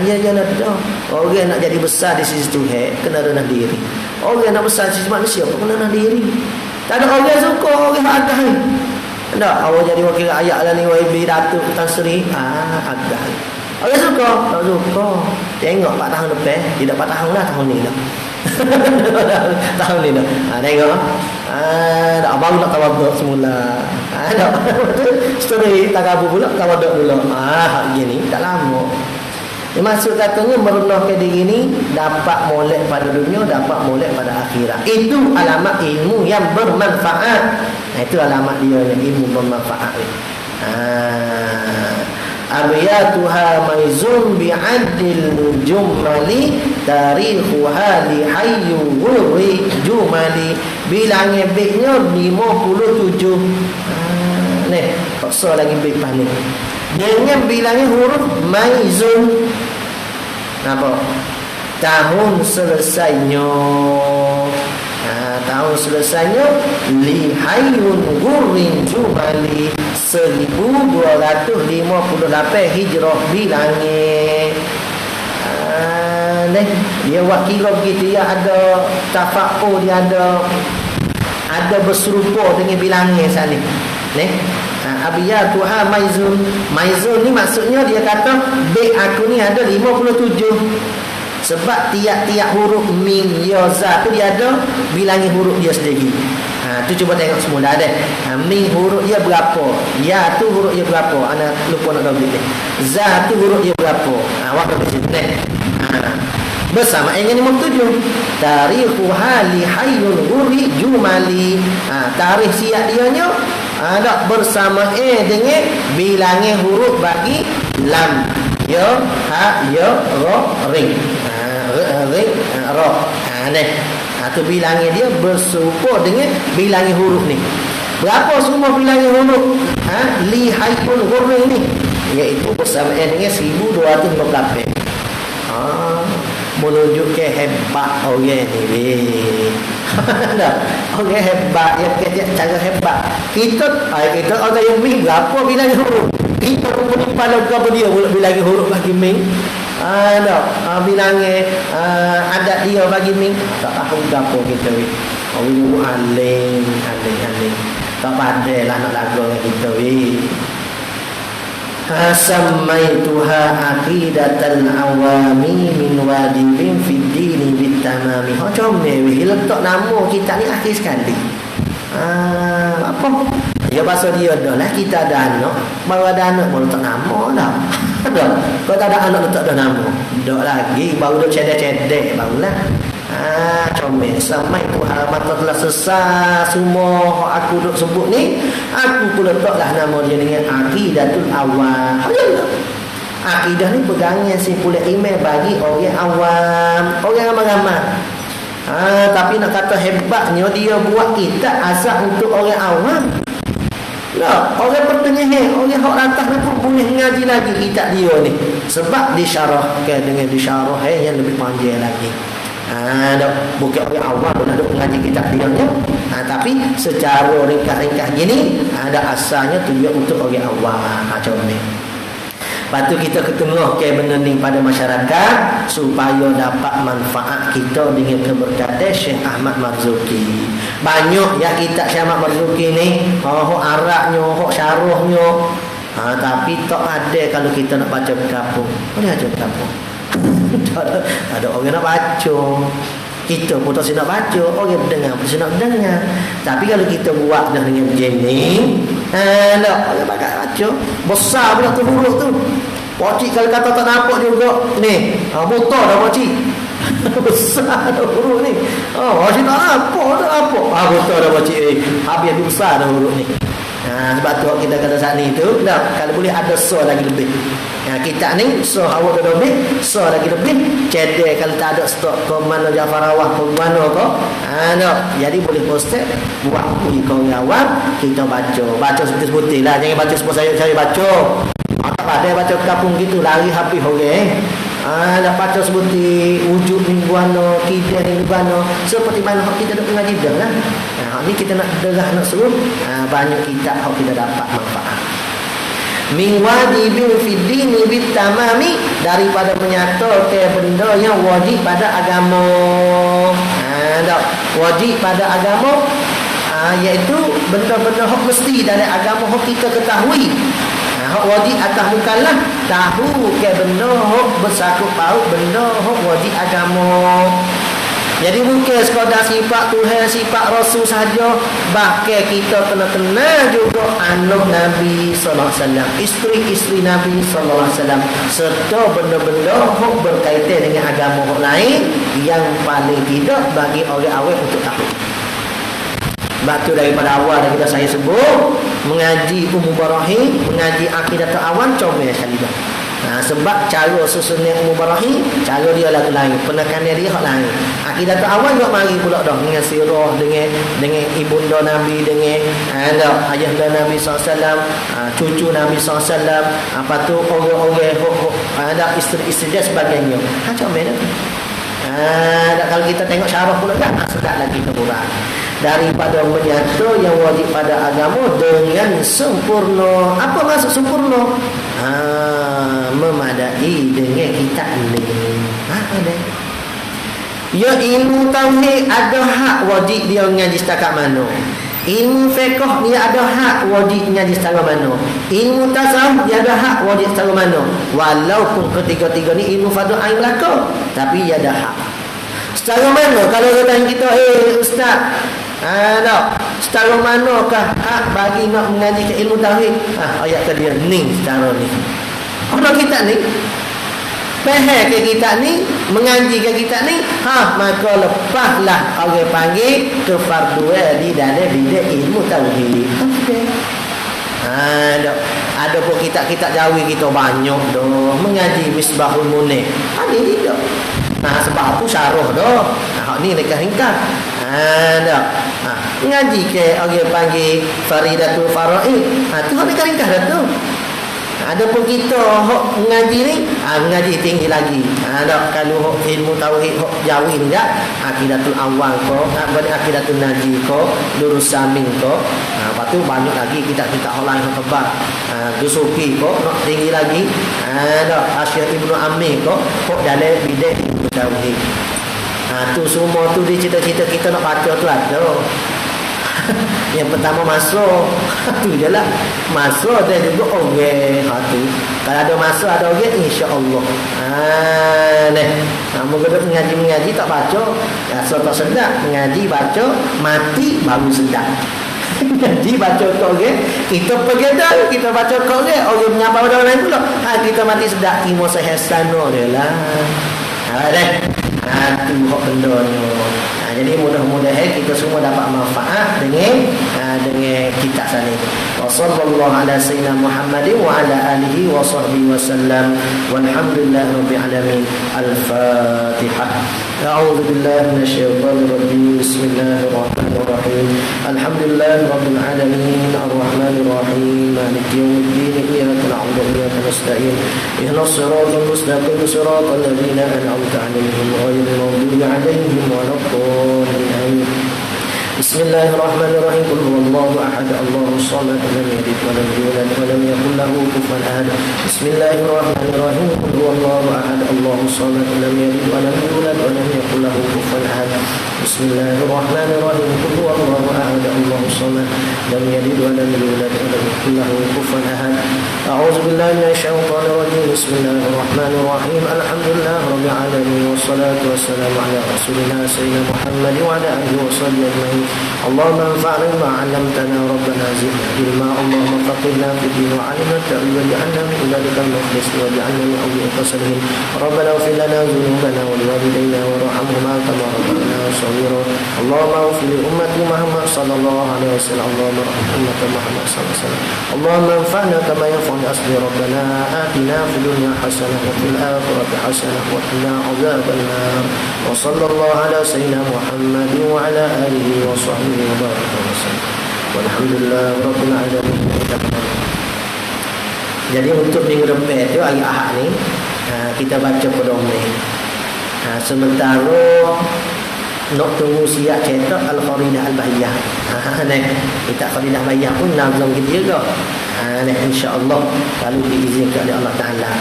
Jangan dah. Orang nak jadi besar di sisi Tuhan kena rendah diri. Orang nak besar di sisi manusia pun kena rendah diri. Tak ada orang suka orang agak ni. Tak, awak jadi wakil ayat lah ni YB Datuk Tan Sri. Agak. Orang suka, tak suka. Tengok 4 tahun lepas, tidak 4 tahun dah tahun ni dah. Tahun ni dah. Tengok. Dah abang nak tawaduk semula. Ada story takabur pula tawaduk pula. Gini tak lama. Maksud katanya merendahkan diri ni dapat molek pada dunia, dapat molek pada akhirat. Itu alamat ilmu yang bermanfaat. Itu alamat dia ilmu bermanfaat. Abiyatuha maizun bi'adil jumali tarikhuha li hayyu wuri jumali. Bilangnya baitnya 57. Ni, paksa lagi bait paling. Dengan bilangnya huruf maizun. Apa? Tahun selesainya. Tahun selesainya li hayyun gurin jumali 1258 hijrah bilangnya. Dia buat kira begitu ya, ada tafa'u, dia ada berserupa dengan bilangnya salih. Abiyatuha maizun. Maizun ni maksudnya dia kata bait aku ni ada 57. Sebab tiap-tiap huruf mim ya za tu dia ada bilangi huruf dia sendiri. Tu cuba tengok semula deh. Mim huruf dia berapa? Ya tu huruf dia berapa? Ana lupa nak tahu dia. Za tu huruf dia berapa? Waktu di sini. Bersama dengan 57. Tarikhuha li hayyul ghuri jumali. Tarikh siap dianya ada bersama dengan bilangi huruf bagi lam, ya, ha, ya, ra, ring. Ring, ra. Tu bilangi dia berserupa dengan bilangi huruf ni. Berapa semua bilangi huruf? Li hayyul ghuri ni, iaitu bersama dengan 1258. Menunjukkan hebat orang ni. Orang hebat yang kerja cara hebat. Kita orang yang ming berapa bilangan huruf? Kita pun pada berapa dia bilangan huruf bagi ming? Bilangnya adat dia bagi ming tak tahu berapa kita ni. Orang alim. Tak pandai lah nak lagu dengan kita ni. Samaituha aqidatal awami min wadibin fid dini bitamami. Comel weh letak nama kita ni akhir sekali. Apa? Ya bahasa dia dah lah, kita ada anak, baru ada anak baru letak nama dah. Dah. Kalau tak ada anak letak dah nama. Dak lagi baru dah cedek-cedek barulah. Comel samaituha mata telah sesat semua aku duk sebut ni, aku pun letaklah nama dia dengan aqidatul awam. Akidah ni pegangan simpulan iman bagi orang awam, orang ramai-ramai. Tapi nak kata hebatnya dia buat kitab asal untuk orang awam. Orang pertengahan, orang hak atas ni pun boleh ngaji lagi kitab dia ni. Sebab disyarahkan dengan disyarah yang lebih panjang lagi. Bukan orang awam pun ada mengaji kitab dia ni. Tapi secara ringkas-ringkas gini ada asalnya tujuan untuk orang awam. Macam ni. Lepas tu kita ketengahkan benda ni pada masyarakat supaya dapat manfaat kita dengan keberkatan Syekh Ahmad Marzuki. Banyak ya kitab Syekh Ahmad Marzuki ni, hok Arabnya, hok syarahnya. Tapi tak ada kalau kita nak baca ke kampung. Boleh baca ke kampung. Ada orang nak baca. Kita pun tak nak baca, orang dengar pun nak dengar. Tapi kalau kita buat dah dengan jenis, orang bakal baca. Besar pula tu huruf tu. Pocik kalau kata tak nampak juga ni, motor dah pocik. Besar dah huruf ni. Pocik tak nampak. Motor dah pocik. Habis besar dah huruf ni. Sebab tu kita kata saat ni tu kalau boleh ada so lagi lebih. Kita ni so awak dah lebih, so lagi lebih. Cedek kalau tak ada stok ke mana Jafarawah ke mana ke. Jadi boleh post buat kuih kau awam kita baca seperti lah. Jangan baca sebab saya baca. Tak ada baca kampung gitu lari habis orang. Nak baca seperti wujud mingguano, kidah mingguano, seperti mana hak kita dah mengaji dah lah. Ni kita nak derah nak suruh banyak kitab hak kita dapat manfaat. Min wajibin fid dini bitamami, daripada menyatakan benda yang wajib pada agama. Wajib pada agama iaitu benda-benda hak mesti dalam agama hak kita ketahui. Hak wajib atas mukallaf tahu ke benda hak bersangkut paut benda hak wajib agama. Jadi bukan sekadar sifat Tuhan, sifat Rasul saja, bahkan kita kena kenal juga anak Nabi sallallahu alaihi wasallam, isteri-isteri Nabi sallallahu alaihi wasallam, serta benda-benda yang berkaitan dengan agama lain yang paling tidak bagi orang awam untuk tahu. Sebab tu daripada awal dah kita saya sebut mengaji Mubarahim, mengaji akidah awam comel sekali dah. Sebab cara susunan Mubarahim, cara dia lain, penekanan dia hak lain. Akidah awam tak mari pula dah dengan sirah, dengan ibunda Nabi, dengan ayahanda Nabi SAW, cucu Nabi SAW, apa tu orang-orang ada isteri-isteri dan sebagainya. Comel dah. Kalau kita tengok syarah pula kan sedap lagi kurang daripada menyatu yang wajib pada agama dengan sempurna. Apa maksud sempurna? Memadai dengan kitab ni. Ya, ilmu tauhid ada hak wajib dia mengaji setakat mana. Ilmu fiqh dia ada hak wajib mengaji secara mana. Ilmu tasawuf dia ada hak wajib secara mana. Walaupun ketiga-tiga ni ilmu fardu ain belaka, tapi dia ada hak. Secara mana? Kalau dia tanya kita, ustaz, secara manakah hak bagi nak mengaji ke ilmu tauhid? Ayat tadi ni secara ni. Apa kita ni? Faham ke kita ni, mengaji ke kita ni, maka lepaslah orang panggil kefarduan di dalam bidang ilmu tauhid. Okey. Ada pun kitab-kitab Jawi kita banyak dah mengaji Misbahul Munir. Ada tidak? Sebab tu syarah dah. Hak ni ringkas-ringkas. Mengaji ke orang panggil Faridatul Faraid. Tu hak ringkas dah tu. Ada pun kita mengaji ni, mengaji tinggi lagi. Kalau ilmu tauhid Jawi ni dah, Aqidatul Awal ko, Aqidatul Naji ko, Durus Samin ko. Lepas tu banyak lagi kitab-kitab lain yang tebal. Dusuki ko nak tinggi lagi. Asyik Ibnu Amir ko dalam bidang ilmu tauhid. Tu semua tu di cita-cita kita nak baca tu ada. Yang pertama masuk tu je lah. Masuk dan juga orang tu. Kalau ada masuk ada orang, insya-Allah. Moga mengaji tak baca, asal tak sedap. Mengaji baca mati baru sedap. Mengaji baca kau orang, kita pergi dah, kita baca kau orang menyapa orang lain pula. Kita mati sedap imo sehsano delah. Tu hak benda ni. Jadi mudah-mudahan kita semua dapat manfaat dengan kitab sana. Wa sallallahu ala sayyidina Muhammadin wa ala alihi wa sahbihi wasallam. Walhamdulillahi rabbil alamin. Al-Fatihah. A'udzu billahi minasyaitonir rajim. Bismillahirrahmanirrahim. Alhamdulillahi rabbil alamin. Arrahmanir rahim. Maliki yaumiddin. Iyyaka na'budu wa iyyaka nasta'in. Ihdinas siratal mustaqim. Siratal ladzina an'amta 'alaihim ghairil maghdubi 'alaihim waladdallin. بسم الله الرحمن الرحيم. قل هو الله احد الله الصمد لم يلد ولم يولد ولم يكن له كفوا احد. بسم الله الرحمن الرحيم. قل هو الله احد الله الصمد لم يلد ولم يولد ولم يكن له كفوا احد. بسم الله الرحمن الرحيم. قل هو الله احد الله الصمد لم يلد ولم يولد ولم يكن له كفوا احد. اعوذ بالله من الشيطان الرجيم. بسم الله الرحمن الرحيم. الحمد لله رب العالمين والصلاه والسلام على رسولنا سيدنا محمد وعلى اله وصحبه اجمعين. اللهم انفعنا بما علمتنا ربنا زدنا علما. اللهم فقهنا في الدين وعلمنا التأويل واجعلنا من عبادك المخلصين واجعلنا من اولياءك الصالحين. ربنا اغفر لنا ذنوبنا ولوالدينا وارحمهما كما ربنا صغيرا. اللهم اغفر لأمة محمد صلى الله عليه وسلم. اللهم ارحم أمة محمد صلى الله عليه وسلم. اللهم انفعنا كما ينفع الأصل. ربنا آتنا في الدنيا حسنة وفي الآخرة حسنة وقنا عذاب النار. وصلى الله على سيدنا محمد وعلى آله وصحبه وبارك وسلم. Walhamdulillah rabbil alamin. Jadi untuk minggu depan tu hari Ahad ni kita baca pedoman ni. Sementara nak tunggu siap cetak Al-Kharidah Al-Bahiyah. Kitab Kharidah Al-Bahiyah pun nazam kita juga. Insya-Allah kalau diizinkan oleh Allah Taala.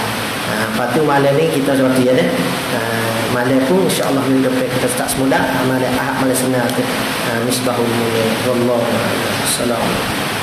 Lepas tu malam ni kita seperti ya. Malam pun insya-Allah minggu depan kita start semula. Malam Ahad malam Senin tu Misbahul Munir. Wallahu a'lam. Assalamualaikum.